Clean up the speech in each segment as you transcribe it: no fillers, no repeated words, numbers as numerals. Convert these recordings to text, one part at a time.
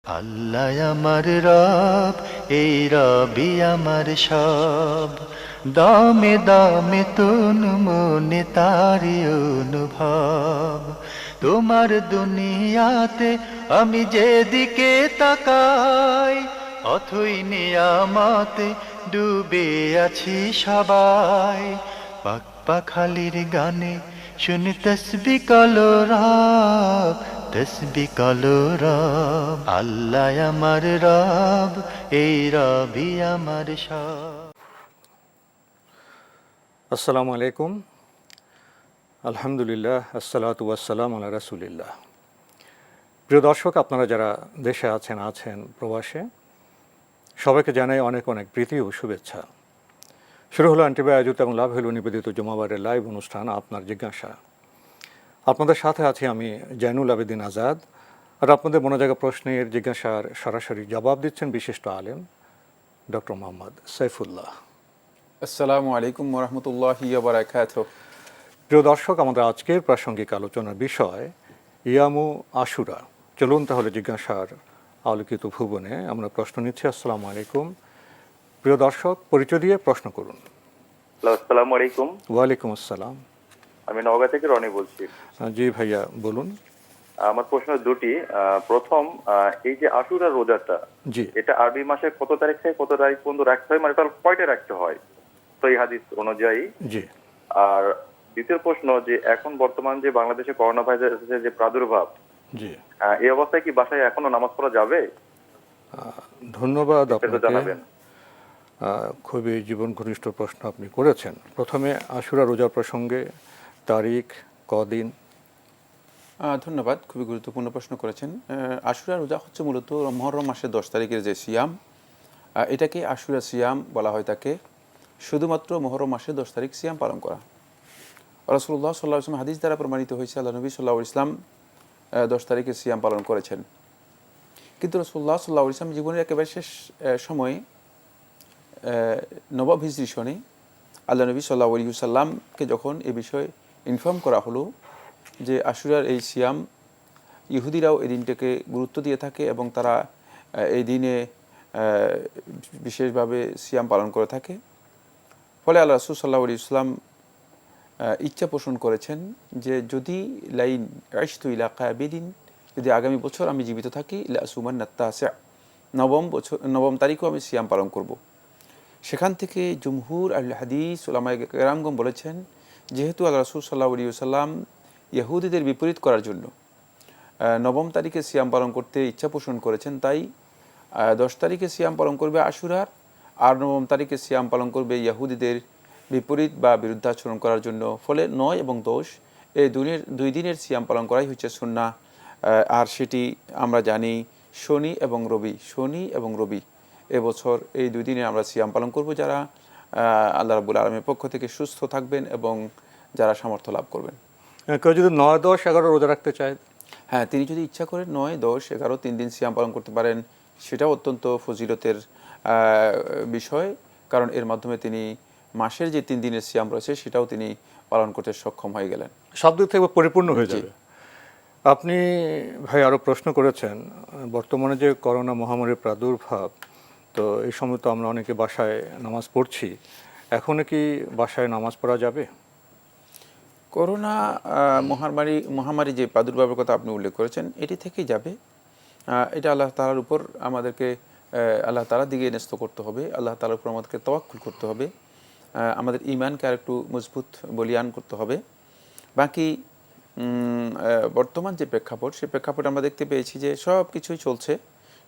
আল্লাহ আমার রব, এই রবি আমার সব। দামে দামে তুন মনে তারি অনুভব। তোমার দুনিয়াতে আমি যেদিকে তাকাই, অথই নিয়ামতে ডুবে আছি সবাই। পাক পাখালির গানে শুনি তসবি কলরব, তসবি কলরব। আল্লাহ আমার রব, এই রবি আমার সব। আসসালামু আলাইকুম, আলহামদুলিল্লাহ, আসসালাতু ওয়াসসালাম আলা রাসূলিল্লাহ। প্রিয় দর্শক, আপনারা যারা দেশে আছেন প্রবাসে, সবাইকে জানাই অনেক অনেক প্রীতি ও শুভেচ্ছা। শুরু হলো অ্যান্টিবায় আয়োজিত এবং লাভ হলো নিবেদিত জুমাবারের লাইভ অনুষ্ঠান আপনার জিজ্ঞাসা। আপনাদের সাথে আছি আমি জয়নুল আবেদিন আজাদ, আর আপনাদের মনোজাগা প্রশ্নের জিজ্ঞাসার সরাসরি জবাব দিচ্ছেন বিশিষ্ট আলেম ডক্টর মোহাম্মদ সাইফুল্লাহ। আসসালামু আলাইকুম ওরহমতুল্লাহি ওয়া বারাকাতুহু। প্রিয় দর্শক, আমাদের আজকের প্রাসঙ্গিক আলোচনার বিষয় ইয়ামু আশুরা। চলুন তাহলে জিজ্ঞাসার আলোকিত ভুবনে আমরা প্রশ্ন নিচ্ছি। আসসালামু আলাইকুম। প্রিয় দর্শক, পরিচয় দিয়ে প্রশ্ন করুন। হ্যালো, আসসালামু আলাইকুম। ওয়ালাইকুম আসসালাম। আমি নওগাঁ থেকে রনি বলছি। জি ভাইয়া, বলুন। আমার প্রশ্ন দুটি। প্রথম, এই যে আশুরা রোজাটা, জি, এটা আরবি মাসের কত তারিখ থেকে কত তারিখ পর্যন্ত রাখতে হয়, মানে তার কয়টা রাখতে হয় সহি হাদিস অনুযায়ী? জি, আর দ্বিতীয় প্রশ্ন, যে এখন বর্তমান যে বাংলাদেশে করোনা ভাইরাসের যে প্রাদুর্ভাব, জি, এই অবস্থায় কি বাসায় এখনো নামাজ পড়া যাবে? ধন্যবাদ একটু আপনাকে। জানাবেন। খুবই জীবন ঘনিষ্ঠ প্রশ্ন আপনি করেছেন। প্রথমে আশুরা রোজার প্রসঙ্গে তারিখ কদিন? ধন্যবাদ, খুবই গুরুত্বপূর্ণ প্রশ্ন করেছেন। আশুরা রোজা হচ্ছে মূলত মুহররম মাসের 10 তারিখের যে সিয়াম, এটাকে আশুরা সিয়াম বলা হয়। তাকে শুধুমাত্র মুহররম মাসের 10 তারিখ সিয়াম পালন করা। রাসূলুল্লাহ সাল্লাল্লাহু আলাইহি ওয়াসাল্লাম হাদিস দ্বারা প্রমাণিত হয়েছে, আল্লাহ নবী সাল্লাল্লাহু আলাইহি ওয়াসাল্লাম 10 তারিখে সিয়াম পালন করেছেন। কিন্তু রাসূলুল্লাহ সাল্লাল্লাহু আলাইহি ওয়াসাল্লাম জীবনের একেবারে শেষ সময়ে নবম হিজরি সনে আল্লাহ নবী সাল্লাল্লাহু আলাইহি ওয়াসাল্লামকে যখন এ বিষয়ে ইনফর্ম করা হলো যে আশুরার এই সিয়াম, ইহুদিরাও এই দিনটাকে গুরুত্ব দিয়ে থাকে এবং তারা এই দিনে বিশেষভাবে সিয়াম পালন করে থাকে, ফলে আল্লাহ রাসূল সাল্লাল্লাহু আলাইহি ওয়াসাল্লাম ইচ্ছা পোষণ করেছেন যে যদি লাইন আইশতু ইলা কাবিদিন, যদি আগামী বছর আমি জীবিত থাকি, লা আসুমান্না তাসিআ, নবম তারিখও আমি সিয়াম পালন করব। সেখান থেকে জুমহুর আহলে হাদিস উলামায়ে কেরামগণ বলেছেন, যেহেতু আল্লাহ রাসূল সাল্লাল্লাহু আলাইহি ওয়াসাল্লাম ইহুদিদের বিপরীত করার জন্য নবম তারিখে সিয়াম পালন করতে ইচ্ছা পোষণ করেছেন, তাই 10 তারিখে সিয়াম পালন করবে আশুরার, আর নবম তারিখে সিয়াম পালন করবে ইহুদিদের বিপরীত বা বিরুদ্ধাচরণ করার জন্য। ফলে 9 এবং 10 এই দুই দিনের সিয়াম পালন করাই হচ্ছে সুন্নাহ। আর সেটি আমরা জানি শনি এবং রবি এবছর এই দুই দিনে আমরা সিয়াম পালন করব, যারা আল্লাহ রাব্বুল আলামিনের পক্ষ থেকে সুস্থ থাকবেন এবং যারা সামর্থ্য লাভ করবেন। কেউ যদি 9, 10, 11 রোজা রাখতে চায়? হ্যাঁ, তিনি যদি ইচ্ছা করেন 9, 10, 11 3 দিন সিয়াম পালন করতে পারেন। সেটাও অত্যন্ত ফজিলতের বিষয়, কারণ এর মাধ্যমে তিনি মাসের যে 3 দিনের সিয়াম রয়েছে সেটাও তিনি পালন করতে সক্ষম হয়ে গেলেন। সব দিক থেকে পরিপূর্ণ হয়ে যাবে। আপনি ভাই আরও প্রশ্ন করেছেন, বর্তমানে যে করোনা মহামারীর প্রাদুর্ভাব, তো এই সময় তো আমরা অনেকে বাসায় নামাজ পড়ছি, এখনও কি বাসায় নামাজ পড়া যাবে? করোনা মহামারী যে প্রাদুর্ভাবের কথা আপনি উল্লেখ করেছেন, এটি থেকেই যাবে। এটা আল্লাহ তাআলার উপর আমাদেরকে আল্লাহ তাআলার দিকে ন্যস্ত করতে হবে, আল্লাহ তাআলার উপর আমাদেরকে তাওয়াক্কুল করতে হবে, আমাদের ঈমানকে আরেকটু মজবুত বলিয়ান করতে হবে। বাকি বর্তমান যে প্রেক্ষাপট, সেই প্রেক্ষাপট আমরা দেখতে পেয়েছি যে সব কিছুই চলছে।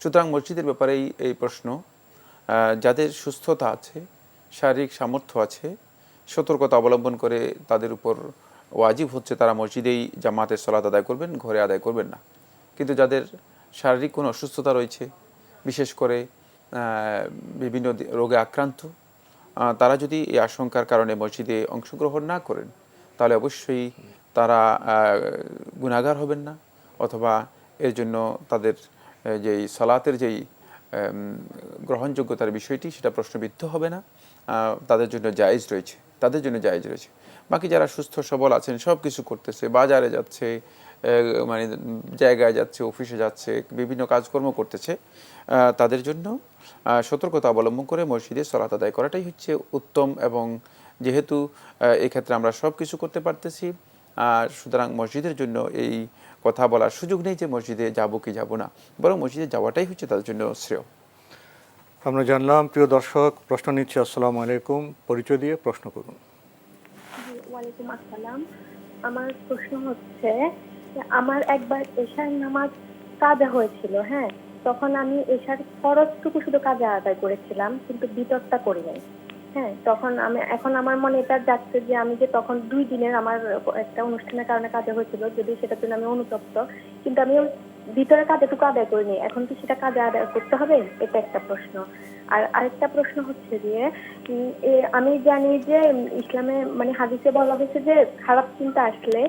সুতরাং মসজিদের ব্যাপারেই এই প্রশ্ন। যাদের সুস্থতা আছে, শারীরিক সামর্থ্য আছে, সতর্কতা অবলম্বন করে তাদের উপর ওয়াজিব হচ্ছে তারা মসজিদেই জামাতের সালাত আদায় করবেন, ঘরে আদায় করবেন না। কিন্তু যাদের শারীরিক কোনো অসুস্থতা রয়েছে, বিশেষ করে বিভিন্ন রোগে আক্রান্ত, তারা যদি এই আশঙ্কার কারণে মসজিদে অংশগ্রহণ না করেন, তাহলে অবশ্যই তারা গুনাহগার হবেন না, অথবা এর জন্য তাদের যেই সালাতের যেই গ্রহণযোগ্যতার বিষয়টি সেটা প্রশ্নবিদ্ধ হবে না, তাদের জন্য জায়েজ রয়েছে। বাকি যারা সুস্থ সবল আছেন, সব কিছু করতেছে, বাজারে যাচ্ছে, মানে জায়গায় যাচ্ছে, অফিসে যাচ্ছে, বিভিন্ন কাজকর্ম করতেছে, তাদের জন্য সতর্কতা অবলম্বন করে মসজিদে সালাত আদায় করাটাই হচ্ছে উত্তম। এবং যেহেতু এক্ষেত্রে আমরা সব কিছু করতে পারতেছি, আর সুতরাং মসজিদের জন্য এই কথা বলার সুযোগ নেই যে মসজিদে যাব কি যাব না, বরং মসজিদে যাওয়াটাই হচ্ছে তাদের জন্য শ্রেয়। আমরা জানলাম। প্রিয় দর্শক, প্রশ্ন নিচ্ছি। আসসালামু আলাইকুম, পরিচয় দিয়ে প্রশ্ন করুন। জি, ওয়ালাইকুম আসসালাম। আমার প্রশ্ন হচ্ছে যে আমার একবার এশার নামাজ কাজা হয়েছিল, হ্যাঁ, তখন আমি এশার ফরজটুকু শুধু কাজা আদায় করেছিলাম, কিন্তু বিতরটা করি নাই। হ্যাঁ, তখন এখন আমার মনে এটা যাচ্ছে যে আমি যে তখন 2 দিনের আমার একটা অনুষ্ঠানের কারণে কাজা হয়েছিল, যদি সেটার জন্য আমি অনুতপ্ত, কিন্তু আমি ওই ভিতরে কাজাটুকু আদায় করিনি। এখন কি সেটা কাজা আদায় করতে হবে? এটা একটা প্রশ্ন। আর আরেকটা প্রশ্ন হচ্ছে যে আমি জানি যে ইসলামে মানে হাদিসে বলা হয়েছে যে খারাপ চিন্তা আসলে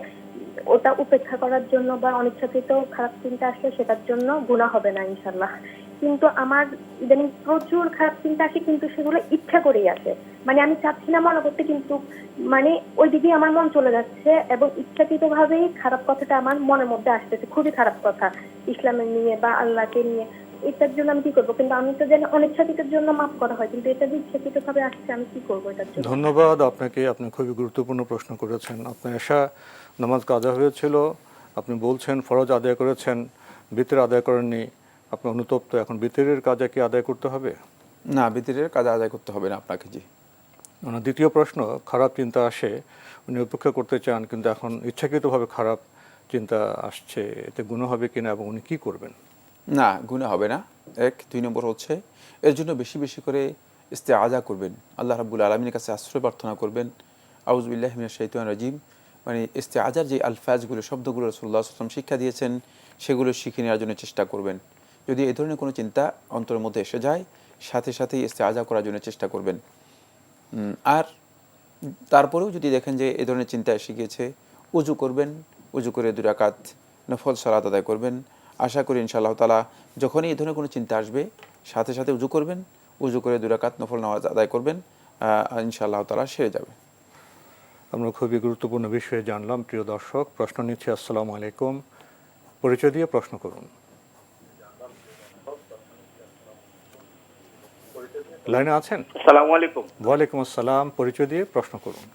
ওটা উপেক্ষা করার জন্য বা অনিচ্ছাকৃত খারাপ চিন্তা আসলে সেটার জন্য গুনাহ হবে না ইনশাল্লাহ। কিন্তু আমার ইদানিং প্রচুর খারাপ চিন্তা আসে, কিন্তু সেগুলো ইচ্ছা করেই আসে। মানে আমি চাচ্ছি না মনে করতে, কিন্তু মানে ওই দিকে আমার মন চলে যাচ্ছে এবং ইচ্ছাকৃত ভাবেই খারাপ কথাটা আমার মনের মধ্যে আসতেছে, খুবই খারাপ কথা ইসলামের নিয়ে বা আল্লাহকে নিয়ে। এটার জন্য আমি কি করবো? কিন্তু আমি তো জানি অনিচ্ছাকৃতের জন্য মাফ করা হয়, কিন্তু এটা যে ইচ্ছাকৃত ভাবে আসছে, আমি কি করবো এটার জন্য? ধন্যবাদ আপনাকে। আপনি খুবই গুরুত্বপূর্ণ প্রশ্ন করেছেন। আপনার এশা নামাজ কাজা হয়েছিল, আপনি বলছেন ফরজ আদায় করেছেন, বিতর আদায় করেননি, আপনি অনুতপ্ত। এখন বিতরের কাজা কি আদায় করতে হবে? না, বিতরের কাজ আদায় করতে হবে না আপনাকে। জি। ওনার দ্বিতীয় প্রশ্ন, খারাপ চিন্তা আসে, উনি উপেক্ষা করতে চান, কিন্তু এখন ইচ্ছাকৃতভাবে খারাপ চিন্তা আসছে, এতে গুনাহ হবে কিনা এবং উনি কি করবেন? না, গুনাহ হবে না। 2 নম্বর হচ্ছে এর জন্য বেশি বেশি করে ইস্তেআজা করবেন, আল্লাহ রাব্বুল আলামিনের কাছে আশ্রয় প্রার্থনা করবেন। আউযু বিল্লাহি মিনাশ শাইতানির রাজিম। মানে ইস্তেআজার যে আলফাজগুলো, শব্দগুলো রাসূলুল্লাহ সাল্লাল্লাহু আলাইহি ওয়াসাল্লাম শিক্ষা দিয়েছেন, সেগুলো শিখে নেওয়ার জন্য চেষ্টা করবেন। যদি এই ধরনের কোনো চিন্তা অন্তরের মধ্যে এসে যায়, সাথে সাথেই ইস্তেআজা করার জন্য চেষ্টা করবেন। আর তারপরেও যদি দেখেন যে এই ধরনের চিন্তা এসে গিয়েছে, উজু করবেন, উজু করে 2 রাকাত নফল সালাত আদায় করবেন। আশা করি ইনশাআল্লাহ তাআলা যখনই এই ধরনের কোনো চিন্তা আসবে, সাথে সাথে উজু করবেন, উজু করে 2 রাকাত নফল নামাজ আদায় করবেন, ইনশাআল্লাহ তাআলা সেরে যাবে। আমরা খুবই গুরুত্বপূর্ণ বিষয়ে জানলাম। প্রিয় দর্শক, প্রশ্ন নিচ্ছি। আসসালামু আলাইকুম, পরিচয় দিয়ে প্রশ্ন করুন। লাইনে আছেন? আসসালামু আলাইকুম। ওয়ালাইকুম আসসালাম, পরিচয় দিয়ে প্রশ্ন করুন।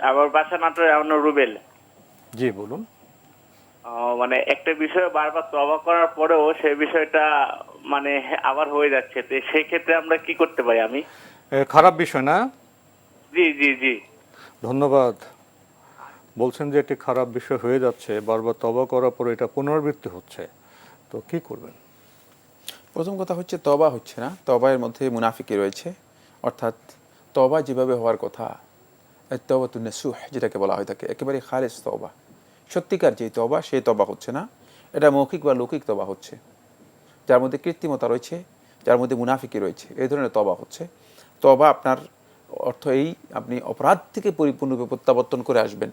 আমার বাসা নাটোরে, আমার রুবেল। জি বলুন। মানে একটা বিষয় বারবার তওবা করার পরেও সেই বিষয়টা মানে আবার হয়ে যাচ্ছে, তো সেই ক্ষেত্রে আমরা কি করতে পারি? আমি খারাপ বিষয় না? জি জি জি। ধন্যবাদ। বলছেন যে এটি খারাপ বিষয় হয়ে যাচ্ছে, বারবার তওবা করার পরে এটা পুনরাবৃত্তি হচ্ছে, তো কি করবেন? প্রথম কথা হচ্ছে তওবা হচ্ছে না, তওবার মধ্যে মুনাফিকি রয়েছে। অর্থাৎ তওবা যেভাবে হওয়ার কথা, তওবাতুন নাসুহ যেটাকে বলা হয় থাকে, একেবারে খালেস তওবা, সত্যিকার যে তওবা, সেই তওবা হচ্ছে না। এটা মৌখিক বা লৌকিক তওবা হচ্ছে, যার মধ্যে কৃত্রিমতা রয়েছে, যার মধ্যে মুনাফিকি রয়েছে, এই ধরনের তওবা হচ্ছে। তওবা আপনার অর্থ এই, আপনি অপরাধ থেকে পরিপূর্ণরূপে প্রত্যাবর্তন করে আসবেন।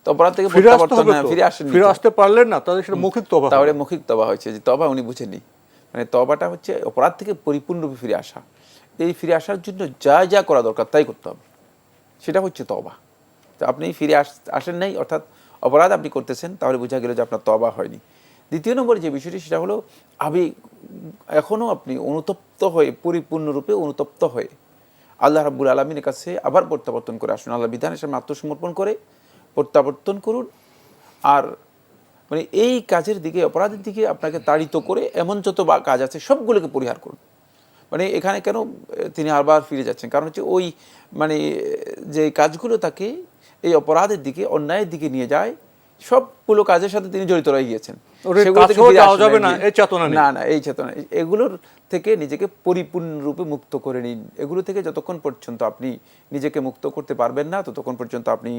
তো অপরাধ থেকে প্রত্যাবর্তন, ফিরে আসেন, ফিরে আসতে পারলেন না, তাহলে সেটা মৌখিক তওবা। তাহলে মৌখিক তওবা হয়েছে। যে তওবা উনি বুঝেননি, মানে তওবাটা হচ্ছে অপরাধ থেকে পরিপূর্ণরূপে ফিরে আসা। এই ফিরে আসার জন্য যা যা করা দরকার তাই করতে হবে, সেটা হচ্ছে তওবা। তো আপনি ফিরে আসেন নাই, অর্থাৎ অপরাধ আপনি করতেছেন, তাহলে বোঝা গেল যে আপনার তওবা হয়নি। দ্বিতীয় নম্বর যে বিষয়টি, সেটা হলো এখনও আপনি অনুতপ্ত হয়ে, পরিপূর্ণরূপে অনুতপ্ত হয়ে আল্লাহ রাব্বুল আলামিনের কাছে আবার প্রত্যাবর্তন করে আসুন। আল্লাহ বিধানের সামনে আত্মসমর্পণ করে প্রত্যাবর্তন করুন। আর মানে এই কাজের দিকে, অপরাধের দিকে আপনাকে তাড়িত করে এমন যত কাজ আছে সবগুলোকে পরিহার করুন। মানে এখানে কেন তিনি আবার ফিরে যাচ্ছেন? কারণ হচ্ছে ওই মানে যে কাজগুলো তাকে এই অপরাধের দিকে, অন্যায়ের দিকে নিয়ে যায়, সবগুলো কাজের সাথে তিনি জড়িত রয়ে গিয়েছেন। না না, এই চেতনা, এগুলোর থেকে নিজেকে পরিপূর্ণরূপে মুক্ত করে নিন। এগুলো থেকে যতক্ষণ পর্যন্ত আপনি নিজেকে মুক্ত করতে পারবেন না, ততক্ষণ পর্যন্ত আপনি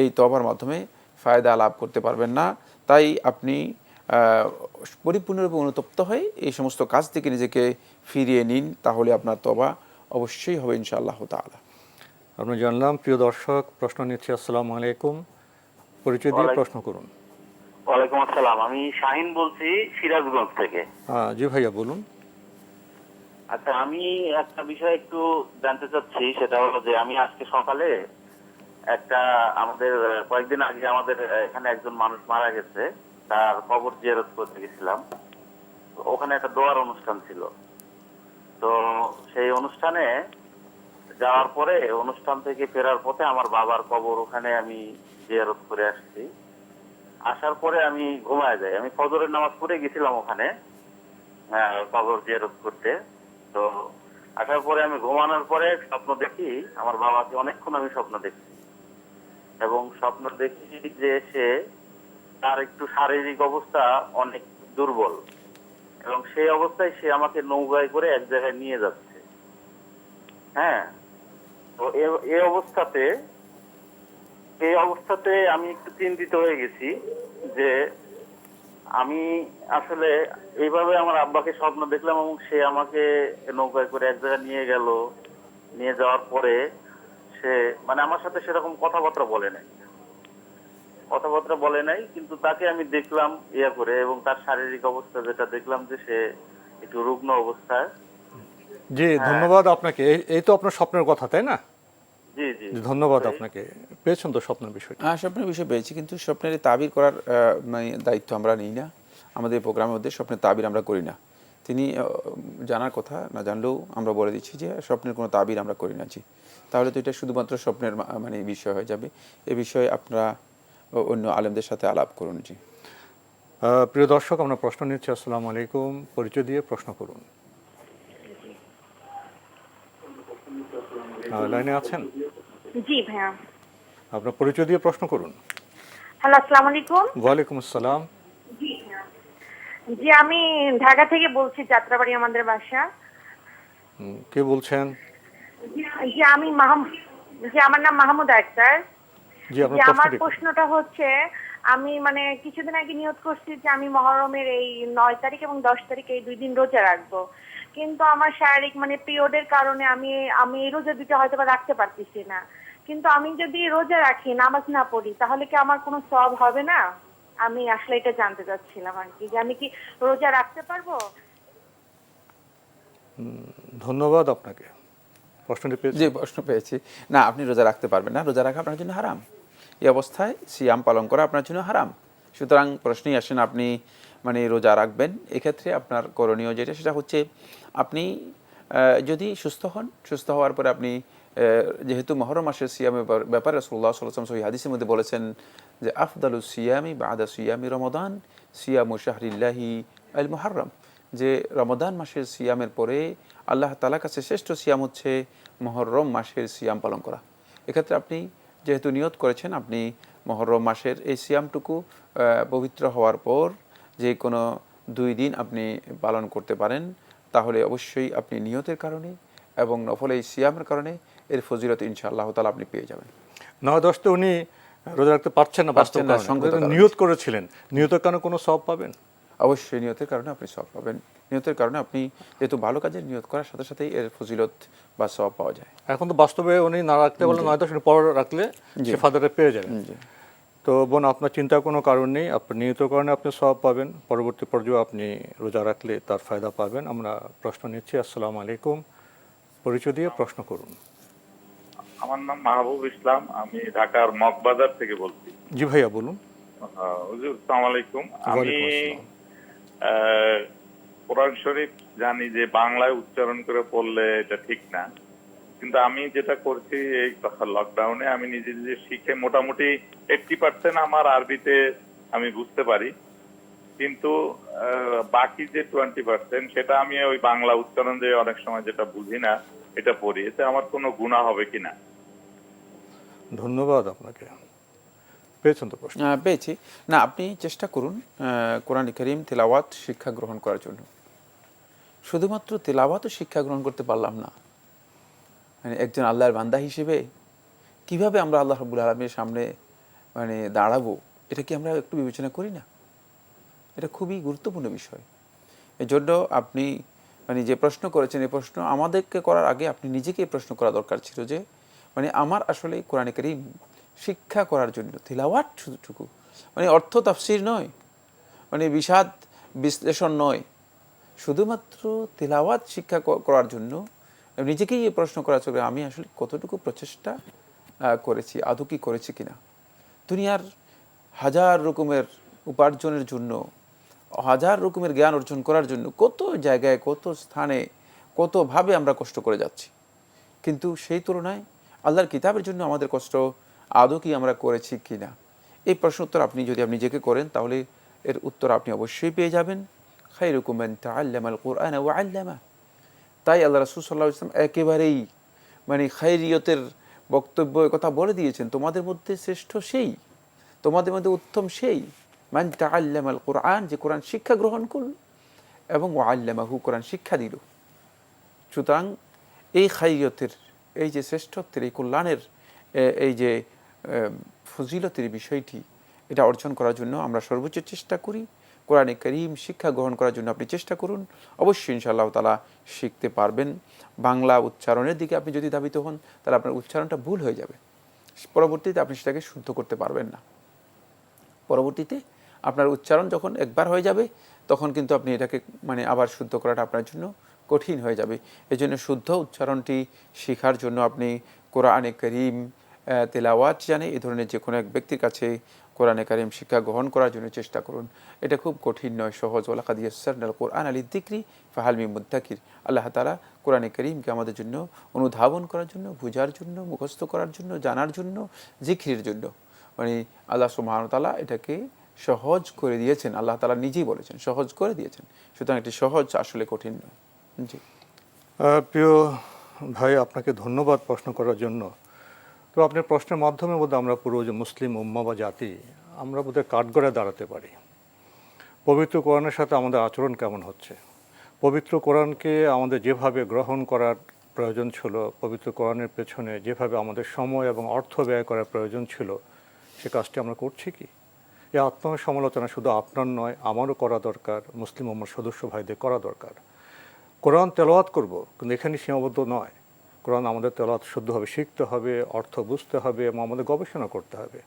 এই তওবার মাধ্যমে ফায়দা লাভ করতে পারবেন না। তাই আপনি পরিপূর্ণরূপে অনুতপ্ত হয়ে এই সমস্ত কাজ থেকে নিজেকে ফিরিয়ে নিন, তাহলে আপনার তওবা অবশ্যই হবে ইনশাআল্লাহ তাআলা। আমরা জানলাম। প্রিয় দর্শক, প্রশ্ন নিচ্ছি। আসসালামু আলাইকুম, পরিচয় দিয়ে প্রশ্ন করুন। ওয়ালাইকুম আসসালাম। আমি শাহিন বলছি, সিরাজগঞ্জ থেকে। জি ভাইয়া বলুন। আচ্ছা, আমি একটা বিষয় একটু জানতে চাচ্ছি, সেটা হলো যে আমি আজকে সকালে একটা আমাদের কয়েকদিন আগে আমাদের এখানে একজন মানুষ মারা গেছে, তার কবর জিয়ারত করতে গেছিলাম। ওখানে একটা দোয়ার অনুষ্ঠান ছিল। তো সেই অনুষ্ঠানে যাওয়ার পরে অনুষ্ঠান থেকে ফেরার পথে আমার বাবার কবর ওখানে আমি জিয়ারত করে আসছি। আসার পরে আমি ঘুমায় যাই। আমি ফজরের নামাজ পড়ে গেছিলাম ওখানে কবর জিয়ারত করতে। তো আসার পরে আমি ঘুমানোর পরে স্বপ্ন দেখি আমার বাবাকে, অনেকক্ষণ আমি স্বপ্ন দেখি এবং স্বপ্ন দেখি যে সে, তার একটু শারীরিক অবস্থা অনেক দুর্বল এবং সেই অবস্থায় সে আমাকে নৌকায় করে এক জায়গায় নিয়ে যাচ্ছে। হ্যাঁ, তো এই অবস্থাতে আমি একটু চিন্তিত হয়ে গেছি যে আমি আসলে এইভাবে আমার আব্বাকে স্বপ্ন দেখলাম এবং সে আমাকে নৌকায় করে এক জায়গায় নিয়ে গেল। নিয়ে যাওয়ার পরে সে মানে আমার সাথে সেরকম কথাবার্তা বলে নাই, কিন্তু তাকে আমি দেখলাম ইয়া করে, এবং তার শারীরিক অবস্থা যেটা দেখলাম যে সে একটু রুগ্ন অবস্থায়। জি, ধন্যবাদ আপনাকে। এই তো আপনার স্বপ্নের কথা, তাই না? জি জি, ধন্যবাদ আপনাকে। পেয়েছেন তো স্বপ্নের বিষয়টা? স্বপ্নের বিষয় পেয়েছি, কিন্তু স্বপ্নের তাবির করার মানে দায়িত্ব আমরা নিই না। আমাদের প্রোগ্রামের মধ্যে স্বপ্নের তাবির আমরা করি না। তিনি জানার কথা, না জানলেও আমরা বলে দিচ্ছি যে স্বপ্নের কোনো তাবির আমরা করি না। জি, তাহলে তো এটা শুধুমাত্র স্বপ্নের মানে বিষয় হয়ে যাবে। এ বিষয়ে আপনারা অন্য আলেমদের সাথে আলাপ করুন। জি, প্রিয় দর্শক, আমরা প্রশ্ন নিচ্ছি। আসসালামু আলাইকুম, পরিচয় দিয়ে প্রশ্ন করুন। লাইনে আছেন? জি ভাইয়া। আপনার পরিচয় দিয়ে প্রশ্ন করুন। হ্যালো, আসসালামু আলাইকুম। ওয়ালাইকুম আসসালাম। জি, আমি ঢাকা থেকে বলছি, যাত্রাবাড়ি আমাদের বাসা। কে বলছেন? জি, আমার নাম মাহমুদা আক্তার। জি, আপনার যে আমার প্রশ্নটি। প্রশ্নটা হচ্ছে, আমি মানে কিছুদিন আগে নিয়ত করছি যে আমি মহরমের এই 9 তারিখ এবং 10 তারিখ এই 2 দিন রোজা রাখবো, কিন্তু আমার শারীরিক মানে পিরিয়ডের কারণে আমি এই রোজা দুটো হয়তো বা রাখতে পারতেছি না। কিন্তু আমি যদি রোজা রাখি, নামাজ না পড়ি, তাহলে কি আমার কোনো সওয়াব হবে না? আমি আসলে এটা জানতে চাচ্ছিলাম আর কি, যে আমি কি রোজা রাখতে পারবো? ধন্যবাদ আপনাকে। প্রশ্নটি যে পেয়েছি। প্রশ্ন পেয়েছি। না, আপনি রোজা রাখতে পারবেন না। রোজা রাখা আপনার জন্য হারাম। এই অবস্থায় সিয়াম পালন করা আপনার জন্য হারাম। সুতরাং প্রশ্নই আসেন আপনি মানে রোজা রাখবেন। এক্ষেত্রে আপনার করণীয় যেটা, সেটা হচ্ছে আপনি যদি সুস্থ হন, সুস্থ হওয়ার পরে আপনি যেহেতু মহরম মাসের সিয়ামের ব্যাপারে রাসূলুল্লাহ সাল্লাল্লাহু আলাইহি ওয়াসাল্লাম সহিহ হাদিসের মধ্যে বলেছেন যে আফদালুস সিয়ামি বাদা সিয়ামি রমাদান সিয়ামু শাহরিল্লাহি আল মুহাররম, যে রমাদান মাসের সিয়ামের পরে আল্লাহ তাআলার কাছে শ্রেষ্ঠ সিয়াম হচ্ছে মুহররম মাসের সিয়াম পালন করা। এক্ষেত্রে আপনি যেহেতু নিয়ত করেছেন, আপনি মুহররম মাসের এই সিয়ামটুকু পবিত্র হওয়ার পর যে কোনো 2 দিন আপনি পালন করতে পারেন, তাহলে অবশ্যই আপনি নিয়তের কারণে এবং নফল এই সিয়ামের কারণে এর ফজিলত ইনশাআল্লাহ তাআলা আপনি পেয়ে যাবেন। 9-10 উনি রোজা রাখতে পারছেন না, বাস্তব না, কারণে। সঙ্গত কারণে। নিয়ত করেছিলেন, নিয়তের কারণে কোনো সওয়াব পাবেন? অবশ্যই নিয়তের কারণে আপনি সওয়াব পাবেন। নিয়তের কারণে আপনি যেহেতু ভালো কাজের নিয়ত করার সাথে সাথেই এর ফজিলত বা সওয়াব পাওয়া যায়। এখন তো বাস্তবে উনি না রাখতে পারলে 9-10 পর রাখলে জি। সে ফাদারে পেয়ে যাবেন। জি। তো বোন, আপনার চিন্তার কোনো কারণ নেই। আপনি নিয়ত কারণে আপনি সওয়াব পাবেন। পরবর্তী পর্যায়ে আপনি রোজা রাখলে তার ফায়দা পাবেন। আমরা প্রশ্ন নিচ্ছি। আসসালামু আলাইকুম, পরিচয় দিয়ে প্রশ্ন করুন। আমার নাম মাহবুব ইসলাম, আমি ঢাকার মগবাজার থেকে বলছি। জি ভাইয়া, বলুন। হুজুর, আসসালামু আলাইকুম। আমি ওয়ালাইকুম আসসালাম। কোরআন শরীফ জানি যে বাংলায় উচ্চারণ করে পড়লে এটা ঠিক না, কিন্তু আমি যেটা করছি এই লকডাউনে আমি নিজে নিজে শিখে মোটামুটি 80% আমার আরবিতে আমি বুঝতে পারি, কিন্তু বাকি যে 20% সেটা আমি ওই বাংলা উচ্চারণ যে অনেক সময় যেটা বুঝি না এটা পড়ি। এতে আমার কোনো গুনাহ হবে কিনা? ধন্যবাদ আপনাকে। পেয়েছেন তো প্রশ্ন? পেয়েছি। না, আপনি চেষ্টা করুন কোরআন কারীম তেলাওয়াত শিক্ষা গ্রহণ করার জন্য। শুধুমাত্র তেলাওয়াতও শিক্ষা গ্রহণ করতে পারলাম না, মানে একজন আল্লাহর বান্দা হিসেবে কিভাবে আমরা আল্লাহ রাব্বুল আলামিনের সামনে মানে দাঁড়াবো, এটা কি আমরা একটু বিবেচনা করি না? এটা খুবই গুরুত্বপূর্ণ বিষয়। এজন্য আপনি মানে যে প্রশ্ন করেছেন, এই প্রশ্ন আমাদেরকে করার আগে আপনি নিজেকে এই প্রশ্ন করা দরকার ছিল যে মানে আমার আসলে কোরআন কারীম শিক্ষা করার জন্য তেলাওয়াত শুধুটুকু, মানে অর্থ তাফসীর নয়, মানে বিশাদ বিশ্লেষণ নয়, শুধুমাত্র তেলাওয়াত শিক্ষা করার জন্য নিজেকেই এই প্রশ্ন করা চলে, আমি আসলে কতটুকু প্রচেষ্টা করেছি, আদৌ কি করেছি কিনা। দুনিয়ার হাজার রকমের উপার্জনের জন্য, হাজার রকমের জ্ঞান অর্জন করার জন্য কত জায়গায়, কত স্থানে, কতভাবে আমরা কষ্ট করে যাচ্ছি, কিন্তু সেই তুলনায় আল্লাহর কিতাবের জন্য আমাদের কষ্ট আদৌ কি আমরা করেছি কিনা, এই প্রশ্ন উত্তর আপনি যদি আপনি নিজেকে করেন তাহলে এর উত্তর আপনি অবশ্যই পেয়ে যাবেন। খায়রুকুম মান তাআল্লামাল কুরআন ওয়া আল্লামা। তাই আল্লাহ রাসূল সাল্লাল্লাহু আলাইহি ওয়াসাল্লাম একেবারেই মানে খায়রিয়তের বক্তব্য কথা বলে দিয়েছেন, তোমাদের মধ্যে শ্রেষ্ঠ সেই, তোমাদের মধ্যে উত্তম সেই মান তাআল্লামাল কুরআন, যে কোরআন শিক্ষা গ্রহণ করল, এবং ওয়া আল্লামাহু, কোরআন শিক্ষা দিল। সুতরাং এই খায়রিয়তের, এই যে শ্রেষ্ঠত্বের, এই কল্যাণের এই যে ফজিলতের বিষয়টি, এটা অর্জন করার জন্য আমরা সর্বোচ্চ চেষ্টা করি। কোরআনে কারীম শিক্ষা গ্রহণ করার জন্য আপনি চেষ্টা করুন, অবশ্যই ইনশাআল্লাহ তাআলা শিখতে পারবেন। বাংলা উচ্চারণের দিকে আপনি যদি ধাবিত হন তাহলে আপনার উচ্চারণটা ভুল হয়ে যাবে, পরবর্তীতে আপনি সেটাকে শুদ্ধ করতে পারবেন না। পরবর্তীতে আপনার উচ্চারণ যখন একবার হয়ে যাবে তখন কিন্তু আপনি এটাকে মানে আবার শুদ্ধ করাটা আপনার জন্য কঠিন হয়ে যাবে। এজন্য শুদ্ধ উচ্চারণটি শেখার জন্য আপনি কোরআনে কারীম তেলাওয়াত জানে এই ধরনের যে কোনো এক ব্যক্তির কাছে কোরআনে কারীম শিক্ষা গ্রহণ করার জন্য চেষ্টা করুন। এটা খুব কঠিন নয়, সহজ। ওয়ালাকাদ ইয়াসসারনাল কুরআন লিযিকরি ফাহাল মিন মুদ্দাকির। আল্লাহ তাআলা কোরআনে কারীমকে আমাদের জন্য অনুধাবন করার জন্য, বোঝার জন্য, মুখস্থ করার জন্য, জানার জন্য, জিকিরের জন্য মানে আল্লাহ সুবহানাহু ওয়া তাআলা এটাকে সহজ করে দিয়েছেন। আল্লাহ তাআলা নিজেই বলেছেন সহজ করে দিয়েছেন। সুতরাং এটি সহজ, আসলে কঠিন নয়। জি প্রিয় ভাই, আপনাকে ধন্যবাদ প্রশ্ন করার জন্য। তো আপনার প্রশ্নের মাধ্যমে বোধহয় আমরা পুরো যে মুসলিম উম্মাহ বা জাতি, আমরা বোধহয় কাঠগড়ায় দাঁড়াতে পারি। পবিত্র কোরআনের সাথে আমাদের আচরণ কেমন হচ্ছে, পবিত্র কোরআনকে আমাদের যেভাবে গ্রহণ করার প্রয়োজন ছিল, পবিত্র কোরআনের পেছনে যেভাবে আমাদের সময় এবং অর্থ ব্যয় করার প্রয়োজন ছিল, সে কাজটি আমরা করছি কি? এই আত্মসমালোচনা শুধু আপনার নয়, আমারও করা দরকার, মুসলিম উম্মাহর সদস্য ভাইদের করা দরকার। কোরআন তেলাওয়াত করব, কিন্তু এখানে সীমাবদ্ধ নয়। কোরআন আমাদের তেলাওয়াত শুদ্ধভাবে শিখতে হবে, অর্থ বুঝতে হবে এবং আমাদের গবেষণা করতে হবে,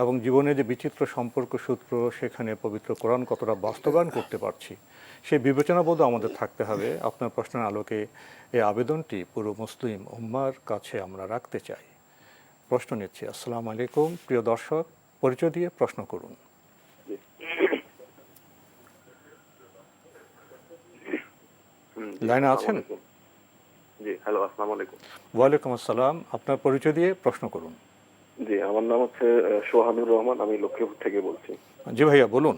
এবং জীবনে যে বিচিত্র সম্পর্ক সূত্র, সেখানে পবিত্র কোরআন কতটা বাস্তবায়ন করতে পারছি, সেই বিবেচনাবোধ আমাদের থাকতে হবে। আপনার প্রশ্নের আলোকে এই আবেদনটি পুরো মুসলিম উম্মার কাছে আমরা রাখতে চাই। প্রশ্ন নিচ্ছি। আসসালামু আলাইকুম। প্রিয় দর্শক, পরিচয় দিয়ে প্রশ্ন করুন। লাইনে আছেন? জি, হ্যালো, আসসালামু আলাইকুম। ওয়ালাইকুম আসসালাম। আপনার পরিচয় দিয়ে প্রশ্ন করুন। জি, আমার নাম হচ্ছে সোহানুর রহমান, আমি লক্ষ্মীপুর থেকে বলছি। জি ভাইয়া, বলুন।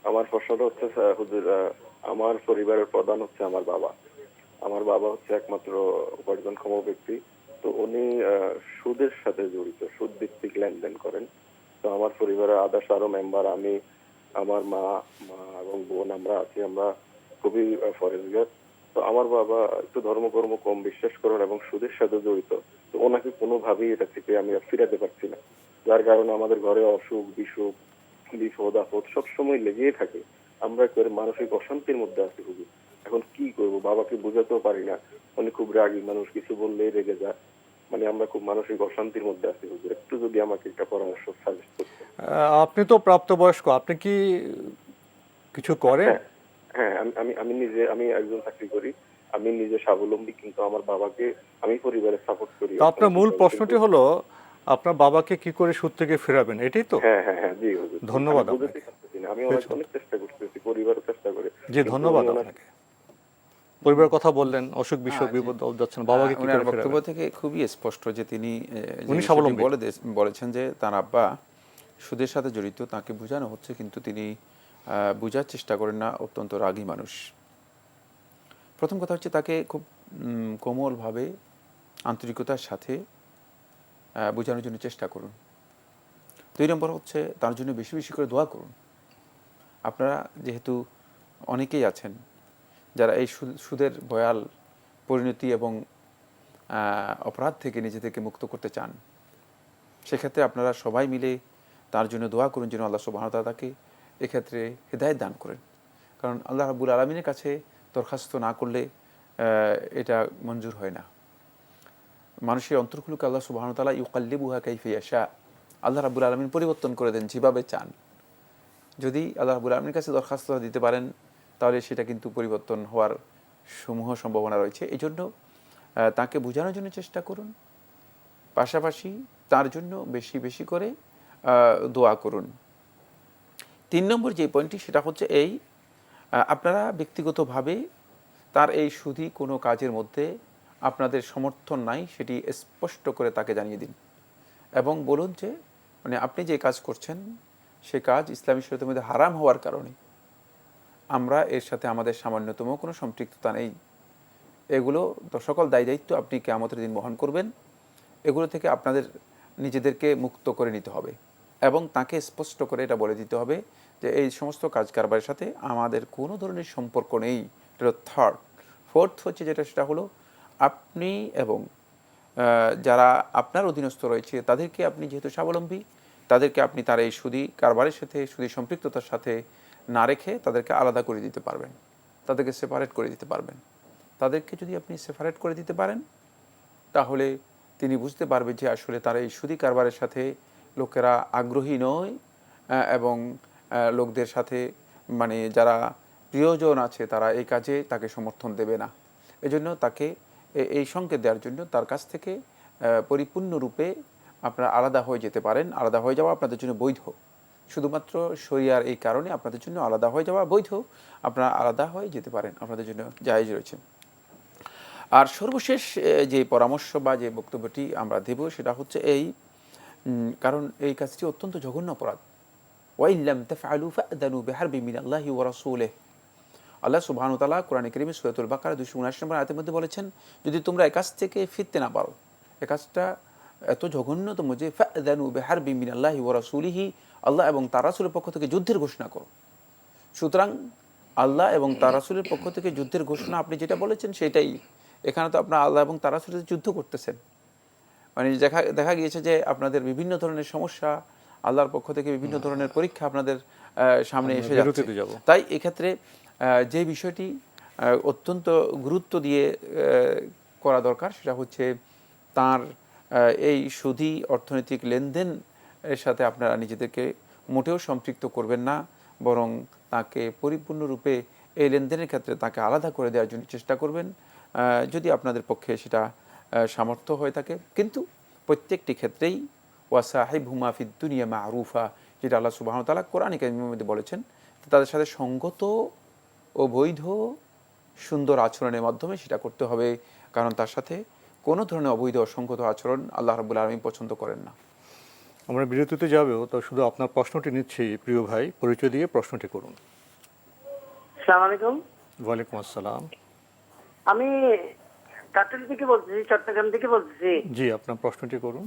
আমার প্রশ্নটা হচ্ছে হুজুর, আমার পরিবারের প্রধান হচ্ছে আমার বাবা। আমার বাবা হচ্ছে একমাত্র উপার্জনক্ষম ব্যক্তি। তো উনি সুদের সাথে জড়িত, সুদ ভিত্তিক লেনদেন করেন। তো আমার পরিবারের আদার্স আরো মেম্বার, আমি, আমার মা এবং বোন, আমরা আছি। আমরা খুবই ফরেজগার। তো আমার বাবা একটু ধর্মকর্ম কম বিশ্বাস করেন এবং সুদের সাথে জড়িত। তো ওনাকে কোনোভাবেই এটা থেকে আমি আর ফিরাতে পারছি না, যার কারণে আমাদের ঘরে অসুখ বিসুখ, বিপদ আপদ সবসময় লেগেই থাকে। আমরা একবারে মানসিক অশান্তির মধ্যে আছি হুজুর। এখন কি করব, বাবাকে বোঝাতেও পারি না, উনি খুব রাগী মানুষ, কিছু বললেই রেগে যায়। মানে আমরা খুব মানসিক অশান্তির মধ্যে আছি হুজুর। একটু যদি আমাকে একটা পরামর্শ সাজেস্ট করতেন। আপনি তো প্রাপ্তবয়স্ক, আপনি কি কিছু করেন? হ্যাঁ, আমি একজন চাকরি করি, আমি নিজে স্বাবলম্বী, কিন্তু আমার বাবাকে আমি পরিবারের সাপোর্ট করি। তো আপনার মূল প্রশ্নটি হলো আপনার বাবাকে কি করে সুদ থেকে ফেরাবেন, এটাই তো? হ্যাঁ হ্যাঁ হ্যাঁ, জি হুজুর। ধন্যবাদ আমি বুঝাতে আপনাকে। পারতেছি না, আমি অনেক চেষ্টা করতেছি, পরিবারও চেষ্টা করে। জি, ধন্যবাদ আপনাকে। পরিবারের কথা বললেন, অসুখ বিসুখ বিপদ যাচ্ছেন, বাবাকে কি করে বক্তব্য ফেরাবেন? থেকে খুবই স্পষ্ট যে তিনি স্বাবলম্বী বলেছেন যে তার আব্বা সুদের সাথে জড়িত, তাকে বোঝানো হচ্ছে কিন্তু তিনি বোঝার চেষ্টা করেন না, অত্যন্ত রাগী মানুষ। প্রথম কথা হচ্ছে তাকে খুব কোমলভাবে আন্তরিকতার সাথে বোঝানোর জন্য চেষ্টা করুন। 2 নম্বর হচ্ছে তার জন্য বেশি বেশি করে দোয়া করুন। আপনারা যেহেতু অনেকেই আছেন যারা এই সুদের ভয়াল পরিণতি এবং অপরাধ থেকে নিজেদেরকে মুক্ত করতে চান, সেক্ষেত্রে আপনারা সবাই মিলে তার জন্য দোয়া করুন যেন আল্লাহ সুবহানাহু ওয়া তাআলা তাকে এক্ষেত্রে হেদায়েত দান করেন। কারণ আল্লাহ রাব্বুল আলামিনের কাছে দরখাস্ত না করলে এটা মঞ্জুর হয় না। মানুষের অন্তরগুলোকে আল্লাহ সুবহানাহু ওয়া তাআলা ইউকাল্লিবুহা কাইফা ইয়াশা, আল্লাহ রাব্বুল আলামিন পরিবর্তন করে দেন যেভাবে চান। যদি আল্লাহ রাব্বুল আলামিনের কাছে দরখাস্ত দিতে পারেন তাহলে সেটা কিন্তু পরিবর্তন হওয়ার সমূহ সম্ভাবনা রয়েছে। এই জন্য তাকে বোঝানোর জন্য চেষ্টা করুন। পাশাপাশি তার জন্য বেশি বেশি করে দোয়া করুন। 3 নম্বর যে পয়েন্টটি সেটা হচ্ছে এই, আপনারা ব্যক্তিগতভাবে তার এই সুদী কোনো কাজের মধ্যে আপনাদের সমর্থন নাই সেটি স্পষ্ট করে তাকে জানিয়ে দিন এবং বলুন যে মানে আপনি যে কাজ করছেন সে কাজ ইসলামী শরীয়তের মধ্যে হারাম হওয়ার কারণে আমরা এর সাথে আমাদের সামান্যতম কোনো সম্পৃক্ততা নেই। এগুলো সকল দায় দায়িত্ব আপনি কিয়ামতের দিন বহন করবেন। এগুলো থেকে আপনাদের নিজেদেরকে মুক্ত করে নিতে হবে এবং তাকে স্পষ্ট করে এটা বলে দিতে হবে যে এই সমস্ত কাজ কারবারের সাথে আমাদের কোনো ধরনের সম্পর্ক নেই। এটা থার্ড। ফোর্থ হচ্ছে যেটা, সেটা হলো আপনি এবং যারা আপনার অধীনস্থ রয়েছে তাদেরকে আপনি যেহেতু স্বাবলম্বী, তাদেরকে আপনি তার এই সুদী কারবারের সাথে সুদী সম্পৃক্ততার সাথে না রেখে তাদেরকে আলাদা করে দিতে পারবেন, তাদেরকে সেপারেট করে দিতে পারবেন। তাদেরকে যদি আপনি সেপারেট করে দিতে পারেন তাহলে তিনি বুঝতে পারবে যে আসলে তার এই সুদী কারবারের সাথে লোকেরা আগ্রহী নয় এবং লোকদের সাথে মানে যারা প্রিয়জন আছে তারা এই কাজে তাকে সমর্থন দেবে না। এজন্য তাকে এই সংকেত দেওয়ার জন্য তার কাছ থেকে পরিপূর্ণরূপে আপনারা আলাদা হয়ে যেতে পারেন। আলাদা হয়ে যাওয়া আপনাদের জন্য বৈধ, শুধুমাত্র শরিয়ার এই কারণে আপনাদের জন্য আলাদা হয়ে যাওয়া বৈধ। আপনারা আলাদা হয়ে যেতে পারেন, আপনাদের জন্য জায়েজ রয়েছে। আর সর্বশেষ যে পরামর্শ বা যে বক্তব্যটি আমরা দেব সেটা হচ্ছে এই, কারণ এই কাজটি অত্যন্ত জঘন্য অপরাধ। ওয়াইন লাম তাফআলু ফা'যানু বিহারবি মিনাল্লাহি ওয়া রাসূলিহি। আল্লাহ সুবহানাহু ওয়া তাআলা কোরআনে কারীমে সূরাতুল বাকারা 279 নম্বর আয়াতের মধ্যে বলেছেন, যদি তোমরা এই কাজ থেকে ফিরতে না পারো, এই কাজটা এত জঘন্যতম যে ফা'যানু বিহারবি মিনাল্লাহি ওয়া রাসূলিহি, আল্লাহ এবং তার রাসূলের পক্ষ থেকে যুদ্ধের ঘোষণা করো। সুতরাং আল্লাহ এবং তার রাসূলের পক্ষ থেকে যুদ্ধের ঘোষণা আপনি যেটা বলেছেন সেটাই। এখানে তো আপনার আল্লাহ এবং তার রাসূলের যুদ্ধ করতেছেন। মানে দেখা গিয়েছে যে আপনাদের বিভিন্ন ধরনের সমস্যা, আল্লাহর পক্ষ থেকে বিভিন্ন ধরনের পরীক্ষা আপনাদের সামনে এসে যাচ্ছে। তাই এক্ষেত্রে যে বিষয়টি অত্যন্ত গুরুত্ব দিয়ে করা দরকার সেটা হচ্ছে তার এই সুদী অর্থনৈতিক লেনদেন এর সাথে আপনারা নিজেদেরকে মোটেও সম্পৃক্ত করবেন না, বরং তাকে পরিপূর্ণরূপে এই লেনদেনের ক্ষেত্রে তাকে আলাদা করে দেওয়ার জন্য চেষ্টা করবেন যদি আপনাদের পক্ষে সেটা সামর্থ্য হয়ে থাকে। কিন্তু প্রত্যেকটি ক্ষেত্রেই ওয়াসাহিবহুমা ফিদ দুনিয়া মা'রুফা, যেটা আল্লাহ সুবহানাহু ওয়া তাআলা কোরআনে কারীমের মধ্যে বলেছেন, তাদের সাথে সঙ্গত ও বৈধ সুন্দর আচরণের মাধ্যমে সেটা করতে হবে, কারণ তার সাথে কোনো ধরনের অবৈধ অসঙ্গত আচরণ আল্লাহ রাব্বুল আলামিন পছন্দ করেন না। আমরা বিরতিতে যাবেও, তো শুধু আপনার প্রশ্নটি নিচ্ছি। প্রিয় ভাই, পরিচয় দিয়ে প্রশ্নটি করুন। আসসালামু আলাইকুম। ওয়ালাইকুম আসসালাম। আমি কাটুলি থেকে বলছি, চট্টগ্রাম থেকে বলছি। জি, আপনার প্রশ্নটি করুন।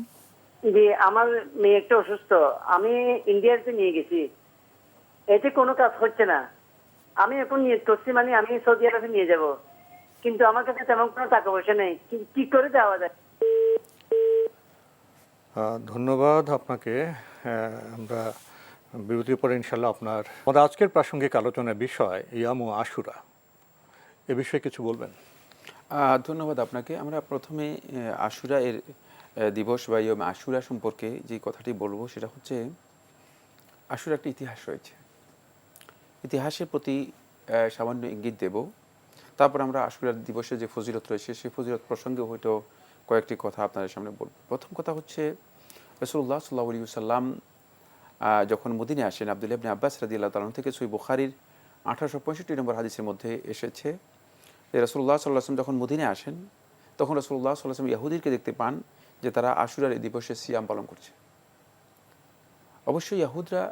জি, আমার মেয়ে একটা অসুস্থ, আমি ইন্ডিয়াতে নিয়ে গেছি, এতে কোনো কাজ হচ্ছে না। আমি এখন নিয়ত করছি মানে আমি সৌদি আরবে নিয়ে যাব, কিন্তু আমার কাছে তেমন কোনো টাকা পয়সা নেই, কি করে দেওয়া যায়? ধন্যবাদ আপনাকে। আমরা বিরতির পরে ইনশাল্লাহ আমাদের আজকের প্রাসঙ্গিক আলোচনার বিষয় ইয়ামু আশুরা, এ বিষয়ে কিছু বলবেন? ধন্যবাদ আপনাকে। আমরা প্রথমে আশুরা এর দিবস বা ইয়ামে আশুরা সম্পর্কে যে কথাটি বলবো সেটা হচ্ছে, আশুরা একটা ইতিহাস রয়েছে, ইতিহাসের প্রতি সামান্য ইঙ্গিত দেব। তারপর আমরা আশুরার দিবসের যে ফজিলত রয়েছে সেই ফজিলত প্রসঙ্গে হয়তো কয়েকটি কথা আপনাদের সামনে বলব। প্রথম কথা হচ্ছে, রাসূলুল্লাহ সাল্লাল্লাহু আলাইহি ওয়াসাল্লাম যখন মদিনায় আসেন, আব্দুল্লাহ ইবনে আব্বাস রাদিয়াল্লাহু তাআলা থেকে সহিহ বুখারীর 1865 নম্বর হাদিসের মধ্যে এসেছে যে রাসূলুল্লাহ সাল্লাল্লাহু আলাইহি ওয়াসাল্লাম যখন মদিনায় আসেন তখন রাসূলুল্লাহ সাল্লাল্লাহু আলাইহি ওয়াসাল্লাম ইহুদিদেরকে দেখতে পান যে তারা আশুরার এই দিবসে সিয়াম পালন করছে। অবশ্যই ইহুদরা